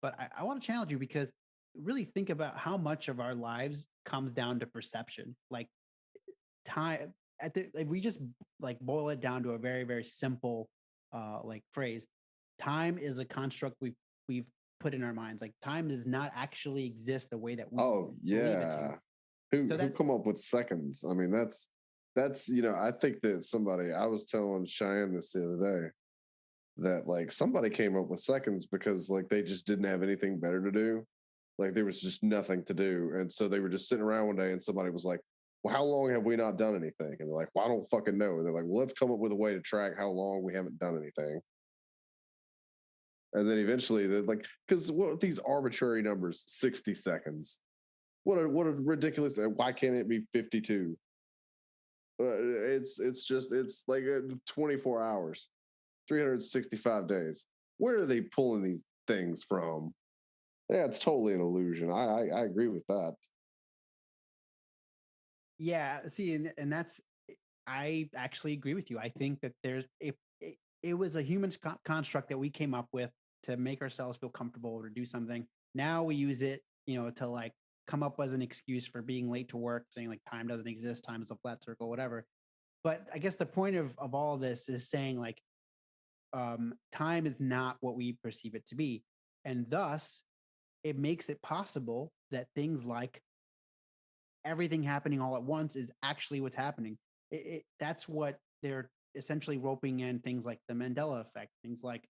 But I want to challenge you because really think about how much of our lives comes down to perception. Like time if we just like boil it down to a very, very simple like phrase, time is a construct we've put in our minds. Like time does not actually exist the way that we believe it to. Who come up with seconds? I mean, that's I think that I was telling Cheyenne this the other day that like somebody came up with seconds because like they just didn't have anything better to do. Like there was just nothing to do. And so they were just sitting around one day and somebody was like, well, how long have we not done anything? And they're like, well, I don't fucking know. And they're like, well, let's come up with a way to track how long we haven't done anything. And then eventually they're like, because what these arbitrary numbers, 60 seconds. What a ridiculous, why can't it be 52? It's like 24 hours, 365 days. Where are they pulling these things from? Yeah, it's totally an illusion. I agree with that. Yeah, see, and that's I actually agree with you. I think that it was a human construct that we came up with to make ourselves feel comfortable or do something. Now we use it, to like come up as an excuse for being late to work, saying like time doesn't exist, time is a flat circle, whatever. But I guess the point of all of this is saying like time is not what we perceive it to be, and thus it makes it possible that things like everything happening all at once is actually what's happening. That's what they're essentially roping in, things like the Mandela Effect, things like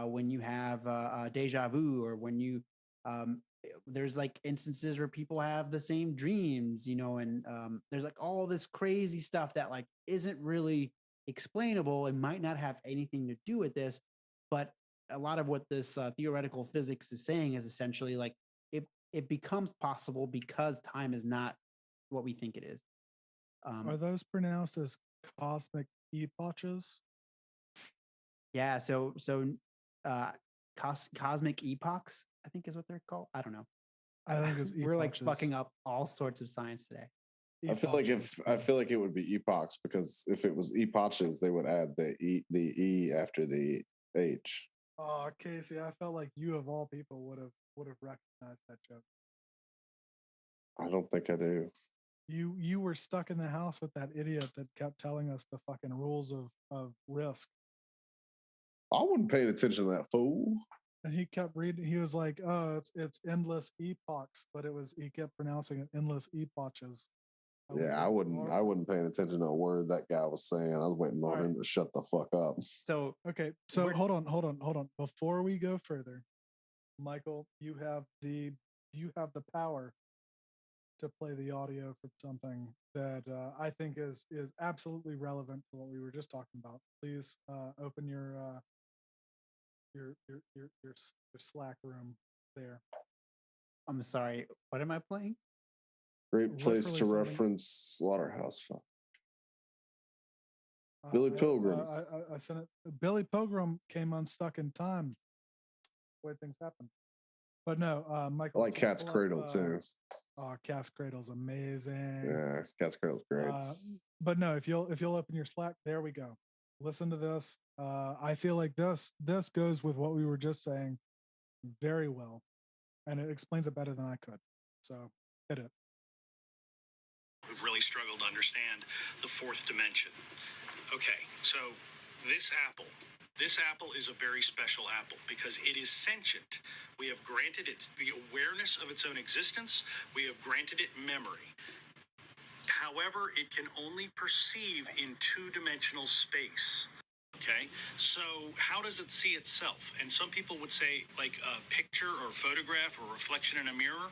when you have deja vu, or when you there's like instances where people have the same dreams, and there's like all this crazy stuff that like isn't really explainable and might not have anything to do with this, but a lot of what this theoretical physics is saying is essentially like it becomes possible because time is not what we think it is. Are those pronounced as cosmic epochs? Yeah, so cosmic epochs, I think is what they're called. I don't know. I think it's We're like epochs. fucking up all sorts of science today. I feel like it would be epochs, because if it was epochs, they would add the E after the H. Oh, Casey, I felt like you of all people would have recognized that joke. I don't think I do. You were stuck in the house with that idiot that kept telling us the fucking rules of risk. I wasn't paying attention to that fool. And he kept reading. He was like, "Oh, it's endless epochs," but he kept pronouncing it endless epochs. I wasn't paying attention to a word that guy was saying. I was waiting on him to shut the fuck up. So okay, so hold on. Before we go further, Michael, you have the power to play the audio for something that I think is absolutely relevant to what we were just talking about. Please open your Slack room there. I'm sorry. What am I playing? Great place to reference Slaughterhouse Five. Billy Pilgrim. I sent it. Billy Pilgrim came unstuck in time. The way things happen. But no, Michael. I like Cat's Cradle too. Oh, Cat's Cradle's amazing. Yeah, Cat's Cradle's great. But no, if you'll open your Slack, there we go. Listen to this. I feel like this goes with what we were just saying very well, and it explains it better than I could. So hit it. We've really struggled to understand the fourth dimension. Okay, so this apple is a very special apple because it is sentient. We have granted it the awareness of its own existence. We have granted it memory. However, it can only perceive in two-dimensional space. Okay, so how does it see itself? And some people would say like a picture or photograph or reflection in a mirror.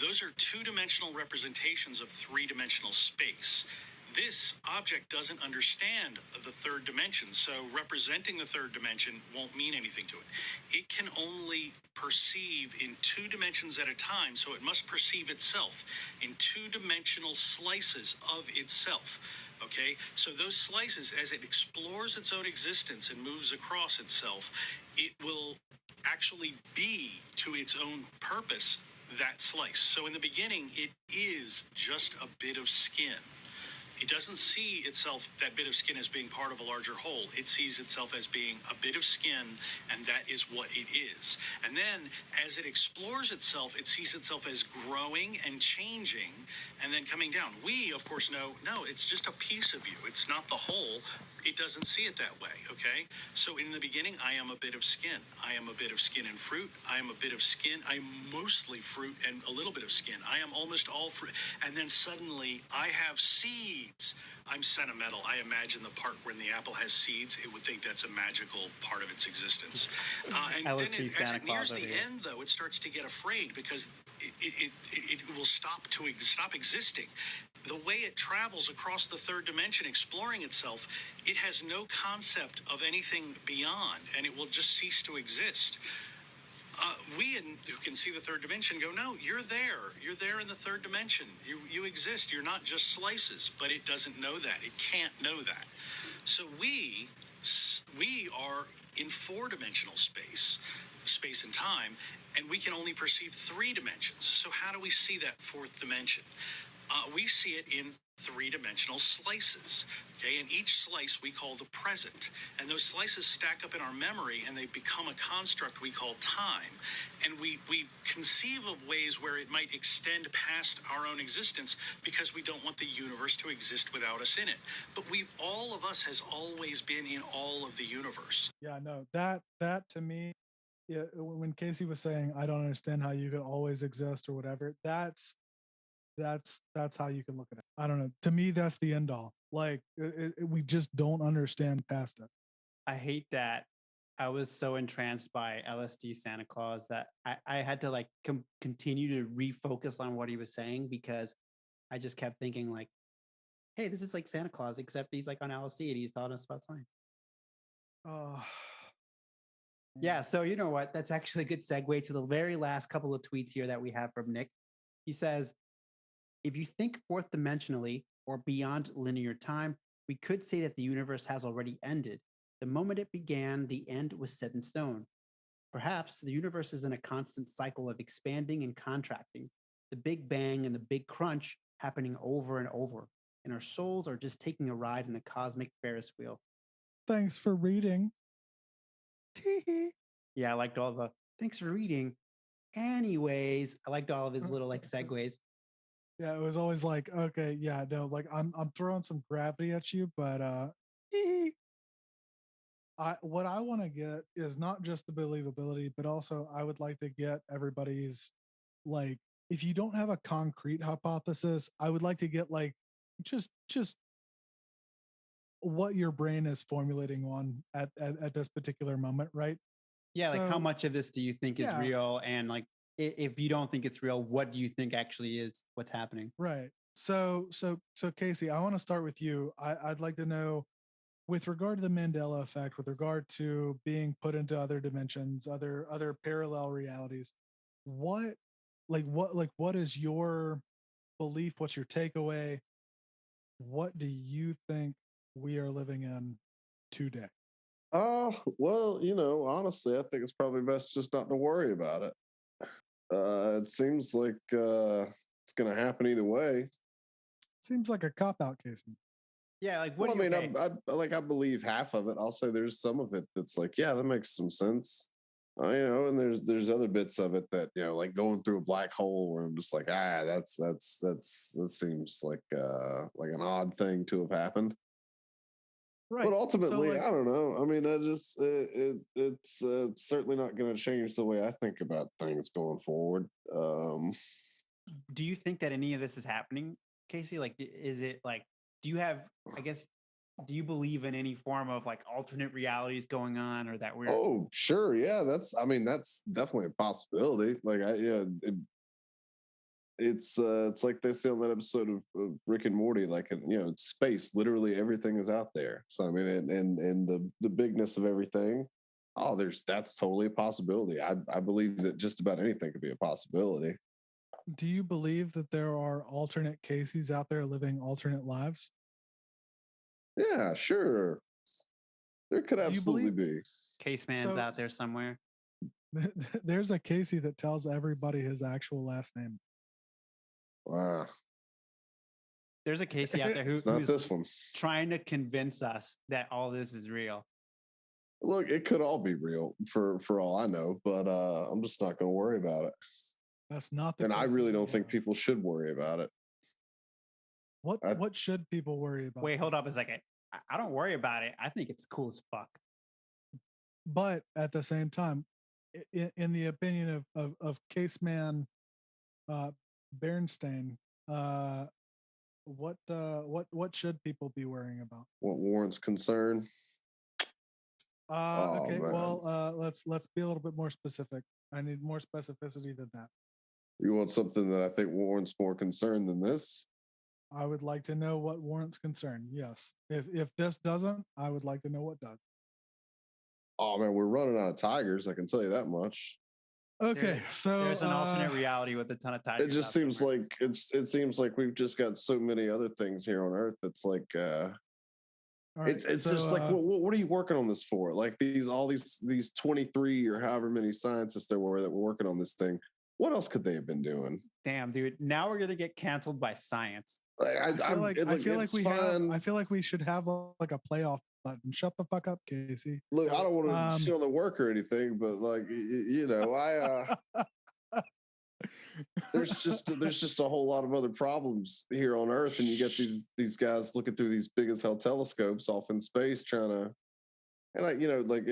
Those are two-dimensional representations of three-dimensional space. This object doesn't understand the third dimension, so representing the third dimension won't mean anything to it. It can only perceive in two dimensions at a time, so it must perceive itself in two-dimensional slices of itself. Okay, so those slices, as it explores its own existence and moves across itself, it will actually be to its own purpose that slice. So in the beginning, it is just a bit of skin. It doesn't see itself, that bit of skin, as being part of a larger whole. It sees itself as being a bit of skin, and that is what it is. And then, as it explores itself, it sees itself as growing and changing, and then coming down. We, of course, know, no, it's just a piece of you. It's not the whole. It doesn't see it that way, okay? So in the beginning, I am a bit of skin. I am a bit of skin and fruit. I am a bit of skin. I'm mostly fruit and a little bit of skin. I am almost all fruit. And then suddenly, I have seeds. I'm sentimental. I imagine the part when the apple has seeds, it would think that's a magical part of its existence. And then as it nears the end, though, it starts to get afraid because it will stop existing. The way it travels across the third dimension, exploring itself, it has no concept of anything beyond, and it will just cease to exist. We who can see the third dimension go, no, you're there. You're there in the third dimension. You exist. You're not just slices, but it doesn't know that. It can't know that. So we are in four-dimensional space and time, and we can only perceive three dimensions. So how do we see that fourth dimension? We see it in three-dimensional slices, okay? And each slice we call the present. And those slices stack up in our memory, and they become a construct we call time. And we conceive of ways where it might extend past our own existence because we don't want the universe to exist without us in it. But all of us has always been in all of the universe. Yeah, no, that to me, yeah, when Casey was saying, I don't understand how you could always exist or whatever, that's how you can look at it. I don't know. To me, that's the end all. Like we just don't understand past it. I hate that. I was so entranced by LSD Santa Claus that I had to like continue to refocus on what he was saying because I just kept thinking like, hey, this is like Santa Claus, except he's like on LSD and he's taught us about science. Yeah. So you know what? That's actually a good segue to the very last couple of tweets here that we have from Nick. He says, if you think fourth dimensionally or beyond linear time, we could say that the universe has already ended. The moment it began, the end was set in stone. Perhaps the universe is in a constant cycle of expanding and contracting, the Big Bang and the Big Crunch happening over and over. And our souls are just taking a ride in the cosmic Ferris wheel. Thanks for reading. Tee-hee. Yeah, I liked all the thanks for reading. Anyways, I liked all of his little like segues. Yeah, it was always like, okay, yeah, no, like I'm throwing some gravity at you, but hee-hee. What I want to get is not just the believability, but also I would like to get everybody's, like, if you don't have a concrete hypothesis, I would like to get like just what your brain is formulating on at this particular moment, right? Yeah, like how So, much of this do you think is yeah. real? And like if you don't think it's real, what do you think actually is what's happening? Right. So Casey, I want to start with you. I'd like to know, with regard to the Mandela effect, with regard to being put into other dimensions, other parallel realities, what what is your belief? What's your takeaway? What do you think we are living in today? Well, honestly, I think it's probably best just not to worry about it. It seems like it's going to happen either way. Seems like a cop out, Casey. Yeah, like what Well, do I you mean, okay. I believe half of it. I'll say there's some of it that's like, yeah, that makes some sense. And there's other bits of it that like going through a black hole where I'm just like, that seems like an odd thing to have happened. Right. But ultimately, So, like, I don't know. I mean, it's certainly not going to change the way I think about things going forward. Do you think that any of this is happening, Casey? Like, is it like, do you have, I guess, do you believe in any form of like alternate realities going on or that we're, Oh, sure, yeah, that's definitely a possibility. Like, it's like they say on that episode of Rick and Morty, like it's space. Literally everything is out there. So I mean, and the bigness of everything. Oh, that's totally a possibility. I believe that just about anything could be a possibility. do you believe that there are alternate Caseys out there living alternate lives? Yeah, sure. There could Do you absolutely believe? be. case man's So out there somewhere? there's a Casey that tells everybody his actual last name. Wow, There's a Casey out there it's not who's this one. trying to convince us that all this is real. Look, it could all be real for all I know, but I'm just not going to worry about it. That's not the And I Casey really we don't think have. people should worry about it. What should people worry about? Wait, hold up a second. I don't worry about it. I think it's cool as fuck. But at the same time, in the opinion of Caseman Berenstain, what should people be worrying about? What Warren's concerned? Oh, Okay, man. well, let's be a little bit more specific. I need more specificity than that. You want something that I think Warren's more concerned than this? I would like to know what warrants concern. Yes. If this doesn't, I would like to know what does. Oh man, we're running out of tigers. I can tell you that much. Okay, so there's an alternate reality with a ton of tigers. It just seems somewhere. like it seems like we've just got so many other things here on Earth. That's like right, it's just like what are you working on this for? Like all these 23 or however many scientists there were that were working on this thing. What else could they have been doing? Damn, dude. Now we're gonna get canceled by science. I feel like we should have like a playoff button. Shut the fuck up, Casey. Look, I don't want to shit on the work or anything, but like there's just a whole lot of other problems here on Earth, and you get these guys looking through these big as hell telescopes off in space trying to, and like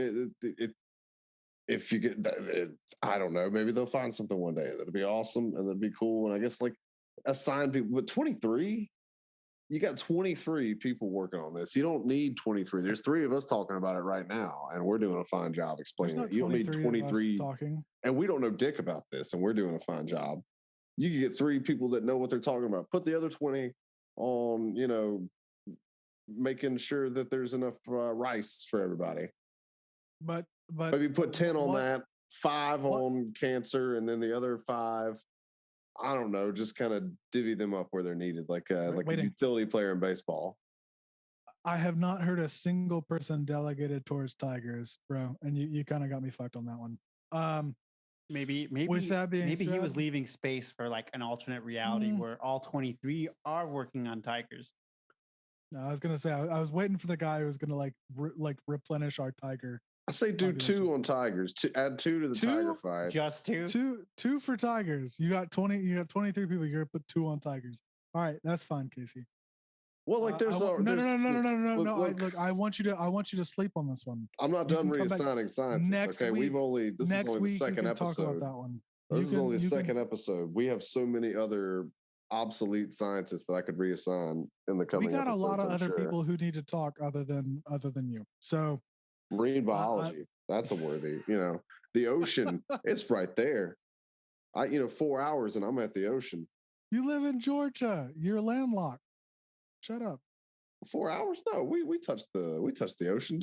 if you get that, I don't know, maybe they'll find something one day that'll be awesome and that'd be cool, and I guess like assign people with 23. You got 23 people working on this. You don't need 23. There's 3 of us talking about it right now, and we're doing a fine job explaining it. You don't need 23 talking, and we don't know dick about this, and we're doing a fine job. You can get 3 people that know what they're talking about. Put the other 20 on, making sure that there's enough rice for everybody. but Maybe put 10 on that, 5 what- on cancer, and then the other 5, I don't know, just kind of divvy them up where they're needed, like a utility player in baseball. I have not heard a single person delegated towards Tigers, bro, and you kind of got me fucked on that one. Maybe with that being maybe he was said- leaving space for like an alternate reality where all 23 are working on Tigers. No, I was gonna say I was waiting for the guy who was gonna like replenish our Tiger. I say do population. 2 on Tigers. Add 2 to the Tiger fight. Just 2? Two for Tigers. You got 23 people. You're gonna put 2 on Tigers. All right, that's fine, Casey. Well, like there's no. Look, I want you to sleep on this one. I'm not done reassigning scientists. Next okay, week, this is only the second talk episode. about that one. This is only the second episode. We have so many other obsolete scientists that I could reassign in the coming. We got episodes, a lot of I'm other sure. people who need to talk other than you. So marine biology, that's a worthy. The ocean, it's right there. 4 hours and I'm at the ocean. You live in Georgia. You're landlocked. Shut up. 4 hours? No, we touched the ocean.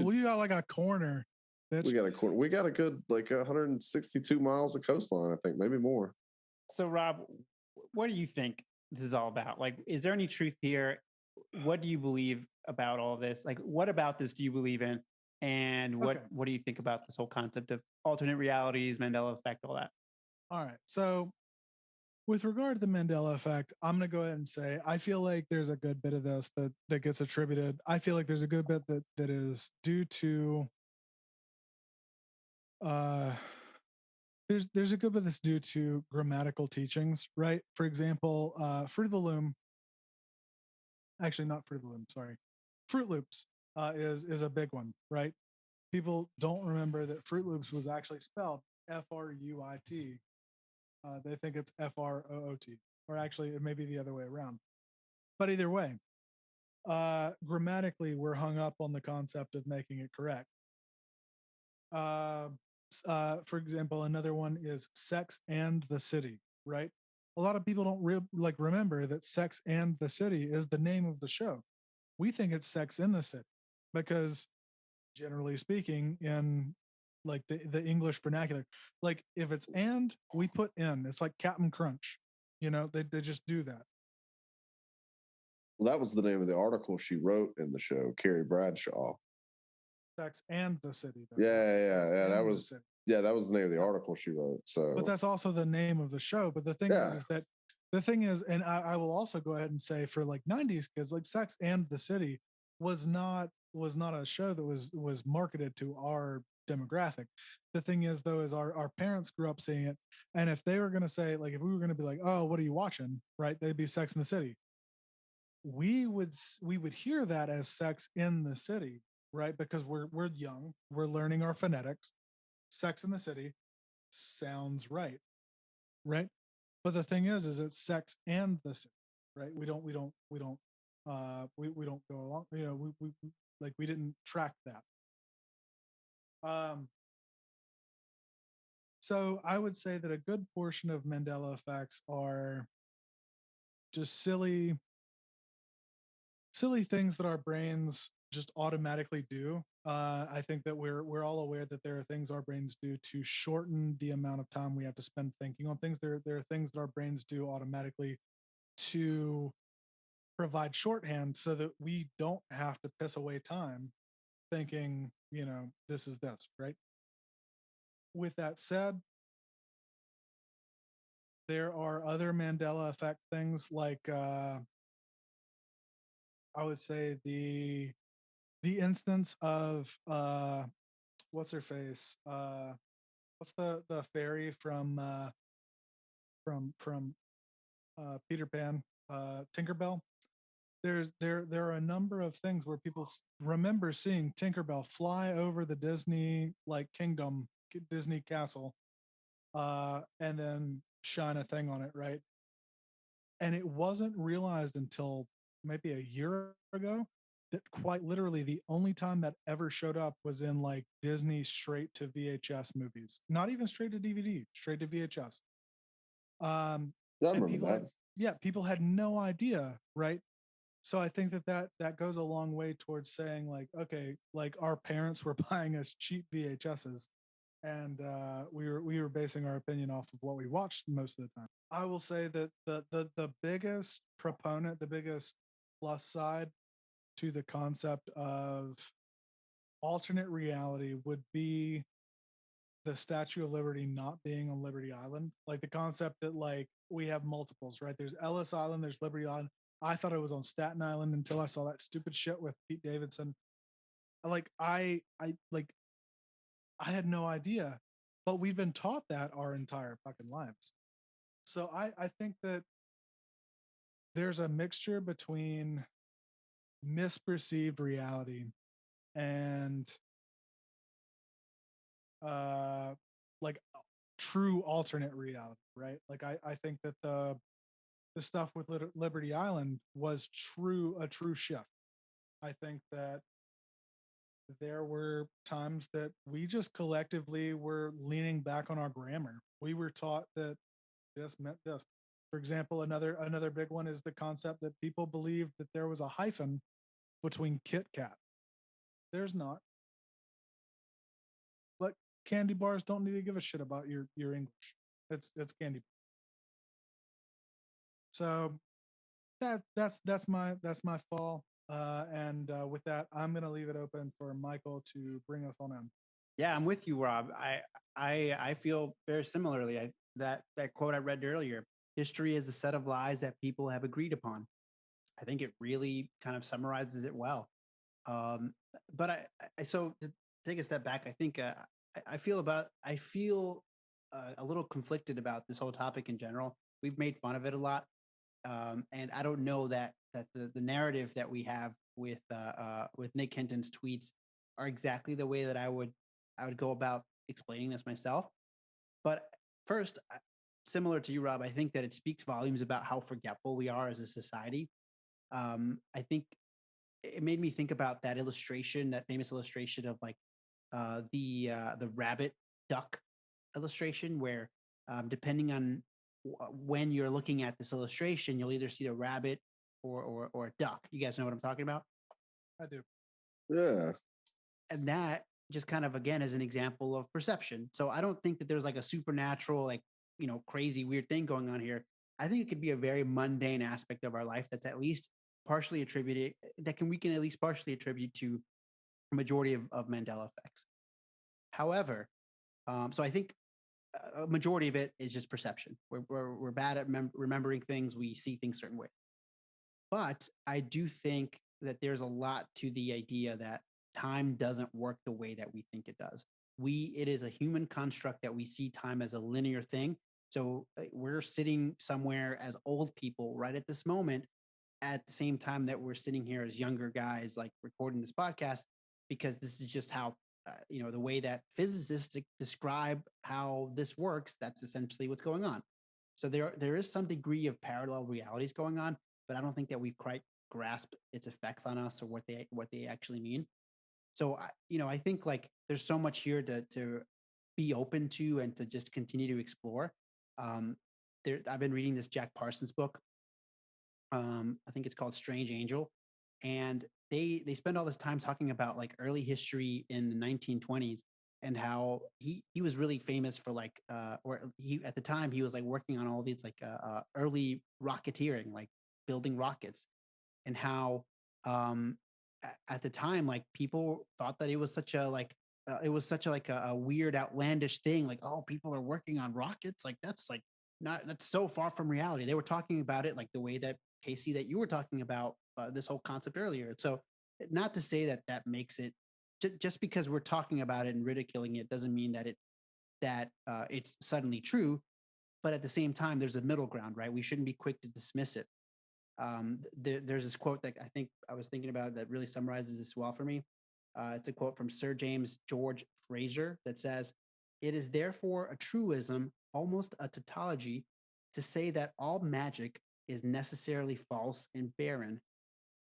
We got like a corner. Bitch. We got a corner. We got a good 162 miles of coastline, I think, maybe more. So Rob, what do you think this is all about? Like, is there any truth here? What do you believe about all this? Like, what about this do you believe in? And what do you think about this whole concept of alternate realities, Mandela Effect, all that? All right. So with regard to the Mandela Effect, I'm going to go ahead and say I feel like there's a good bit of this that gets attributed. I feel like there's a good bit that is due to there's a good bit that's due to grammatical teachings, right? For example, Fruit of the Loom. Actually, not Fruit of the Loom. Sorry, Fruit Loops is a big one, right? People don't remember that Fruit Loops was actually spelled Fruit. They think it's Froot, or actually it may be the other way around. But either way, grammatically, we're hung up on the concept of making it correct. For example, another one is Sex and the City, right? A lot of people don't remember that Sex and the City is the name of the show. We think it's Sex in the City because, generally speaking, in like the English vernacular, like if it's and, we put in. It's like Captain Crunch. They just do that. Well, that was the name of the article she wrote in the show, Carrie Bradshaw. Sex and the City. Yeah. That was the name of the article she wrote. So, but that's also the name of the show. But the thing is that the thing is, and I will also go ahead and say for like 90s kids, like Sex and the City was not a show that was marketed to our demographic. The thing is though, is our parents grew up seeing it. And if they were going to say, like, if we were going to be like, oh, what are you watching? Right. They'd be Sex in the City. We would hear that as Sex in the City, right? Because we're young, we're learning our phonetics. Sex in the City sounds right. But the thing is it's Sex and the City, right? We don't go along. We didn't track that. So I would say that a good portion of Mandela effects are just silly things that our brains just automatically do. I think that we're all aware that there are things our brains do to shorten the amount of time we have to spend thinking on things. There are things that our brains do automatically to provide shorthand so that we don't have to piss away time thinking, this is this, right? With that said, there are other Mandela effect things like I would say the instance of what's her face? What's the fairy from Peter Pan, Tinkerbell? There are a number of things where people remember seeing Tinkerbell fly over the Disney kingdom, Disney castle, and then shine a thing on it, right? And it wasn't realized until maybe a year ago that quite literally the only time that ever showed up was in like Disney straight to VHS movies, not even straight to DVD, straight to VHS. I remember that. People had no idea, right? So I think that goes a long way towards saying like, okay, like our parents were buying us cheap VHSs, and we were basing our opinion off of what we watched most of the time. I will say that the biggest proponent, the biggest plus side to the concept of alternate reality would be the Statue of Liberty not being on Liberty Island. Like the concept that like we have multiples, right? There's Ellis Island, there's Liberty Island. I thought it was on Staten Island until I saw that stupid shit with Pete Davidson. Like I had no idea, but we've been taught that our entire fucking lives. So I think that there's a mixture between misperceived reality and uh like true alternate reality, right? Like I think that the stuff with Liberty Island was a true shift. I think that there were times that we just collectively were leaning back on our grammar. We were taught that this meant this. For example, another big one is the concept that people believed that there was a hyphen between Kit Kat. There's not. But candy bars don't need to give a shit about your English. It's candy. So that's my fall. And with that, I'm gonna leave it open for Michael to bring us on in. Yeah, I'm with you, Rob. I feel very similarly. That quote I read earlier: "History is a set of lies that people have agreed upon." I think it really kind of summarizes it well. Um, but so to take a step back, I think I feel a little conflicted about this whole topic in general. We've made fun of it a lot, and I don't know that the narrative that we have with Nick Hinton's tweets are exactly the way that I would go about explaining this myself. But first, similar to you, Rob, I think that it speaks volumes about how forgetful we are as a society. I think it made me think about that illustration, that famous illustration of like the rabbit duck illustration, where depending on when you're looking at this illustration, you'll either see a rabbit or a duck. You guys know what I'm talking about? I do. Yeah. And that just kind of again is an example of perception. So I don't think that there's like a supernatural, like, crazy weird thing going on here. I think it could be a very mundane aspect of our life that's at least partially attributed, we can at least partially attribute to a majority of Mandela effects. However, so I think a majority of it is just perception. We're bad at remembering things. We see things certain ways. But I do think that there's a lot to the idea that time doesn't work the way that we think it does. It is a human construct that we see time as a linear thing. So we're sitting somewhere as old people right at this moment, at the same time that we're sitting here as younger guys, like recording this podcast, because this is just how, the way that physicists describe how this works. That's essentially what's going on. So there is some degree of parallel realities going on, but I don't think that we've quite grasped its effects on us or what they actually mean. So I think like there's so much here to be open to and to just continue to explore. Um, I've been reading this Jack Parsons book. I think it's called Strange Angel, and they spend all this time talking about like early history in the 1920s and how he was really famous for like or he at the time he was like working on all these like early rocketeering, like building rockets, and how at the time like people thought that it was such a like it was such a like a weird outlandish thing, like, oh, people are working on rockets, like that's like not that's so far from reality. They were talking about it like the way that Casey, that you were talking about this whole concept earlier. So not to say that that makes it just because we're talking about it and ridiculing it doesn't mean that it's suddenly true. But at the same time, there's a middle ground, right? We shouldn't be quick to dismiss it. There's this quote that I think I was thinking about that really summarizes this well for me. It's a quote from Sir James George Fraser that says, "It is therefore a truism, almost a tautology, to say that all magic is necessarily false and barren.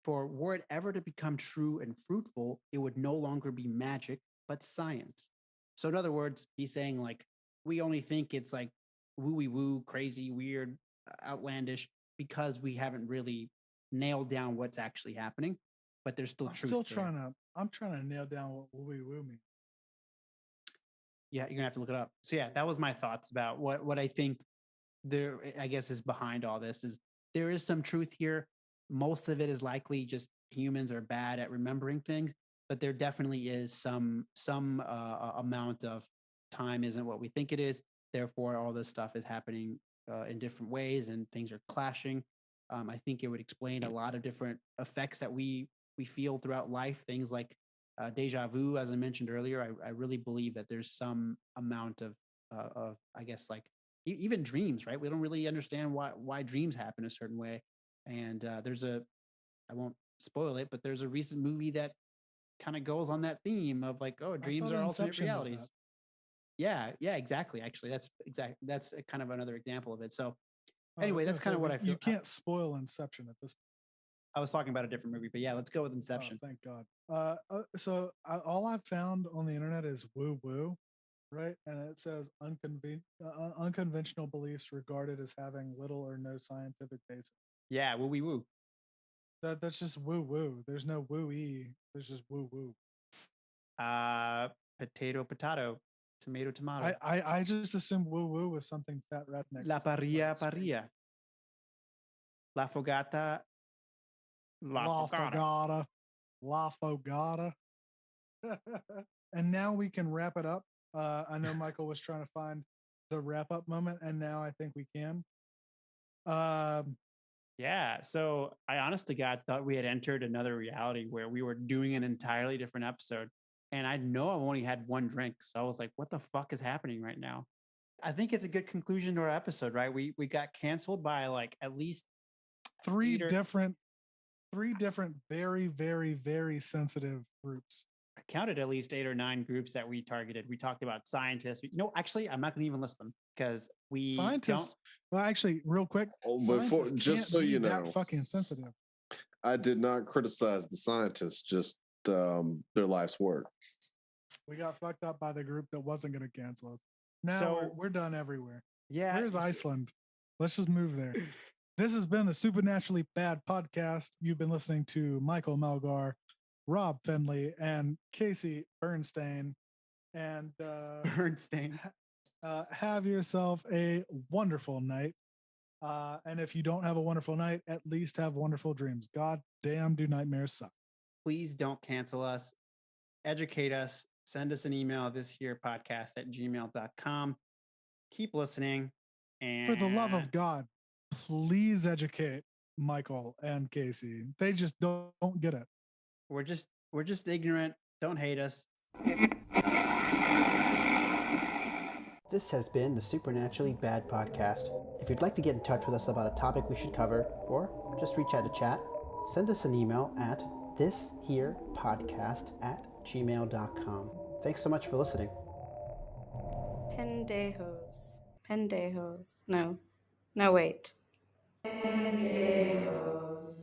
For were it ever to become true and fruitful, it would no longer be magic, but science." So, in other words, he's saying like we only think it's like wooey woo, crazy, weird, outlandish because we haven't really nail down what's actually happening, but there's still truth. I'm trying to nail down what woo woo means. Yeah, you're gonna have to look it up. So yeah, that was my thoughts about what I think there, I guess, is behind all this. Is there is some truth here. Most of it is likely just humans are bad at remembering things, but there definitely is some amount of time isn't what we think it is. Therefore, all this stuff is happening in different ways, and things are clashing. I think it would explain a lot of different effects that we feel throughout life. Things like deja vu, as I mentioned earlier. I really believe that there's some amount of I guess, like even dreams, right? We don't really understand why dreams happen a certain way. And there's I won't spoil it, but there's a recent movie that kind of goes on that theme of like, oh, dreams are alternate realities. Yeah, exactly. Actually, that's kind of another example of it. So anyway, that's kind of what I feel. You can't spoil Inception at this point. I was talking about a different movie, but yeah, let's go with Inception. Oh, thank God. So all I've found on the internet is woo woo, right? And it says unconventional beliefs regarded as having little or no scientific basis. Yeah, woo wee woo. That's just woo woo. There's no woo e. There's just woo woo. Potato, tomato. I just assumed woo woo was something fat rednecks. La parrilla. La fogata. La fogata. And now we can wrap it up. I know Michael was trying to find the wrap up moment, and now I think we can. Yeah. So I honest to God thought we had entered another reality where we were doing an entirely different episode. And I know I've only had one drink. So I was like, what the fuck is happening right now? I think it's a good conclusion to our episode, right? We got canceled by like at least three different very, very, very sensitive groups. I counted at least 8 or 9 groups that we targeted. We talked about scientists. Actually, I'm not going to even list them because scientists. Well, actually, real quick, just so you know, that fucking sensitive. I did not criticize the scientists, just their life's work. We got fucked up by the group that wasn't going to cancel us. Now we're done everywhere. Yeah. Where's Iceland? Let's just move there. This has been the Supernaturally Bad Podcast. You've been listening to Michael Melgar, Rob Fenley, and Casey Berenstain. And Berenstain. Have yourself a wonderful night. And if you don't have a wonderful night, at least have wonderful dreams. God damn, do nightmares suck. Please don't cancel us. Educate us. Send us an email, thisherepodcast@gmail.com. Keep listening. And for the love of God, please educate Michael and Casey. They just don't get it. We're just ignorant. Don't hate us. This has been the Supernaturally Bad Podcast. If you'd like to get in touch with us about a topic we should cover, or just reach out to chat, send us an email at thisherepodcast@gmail.com. Thanks so much for listening. Pendejos. No, wait. Pendejos.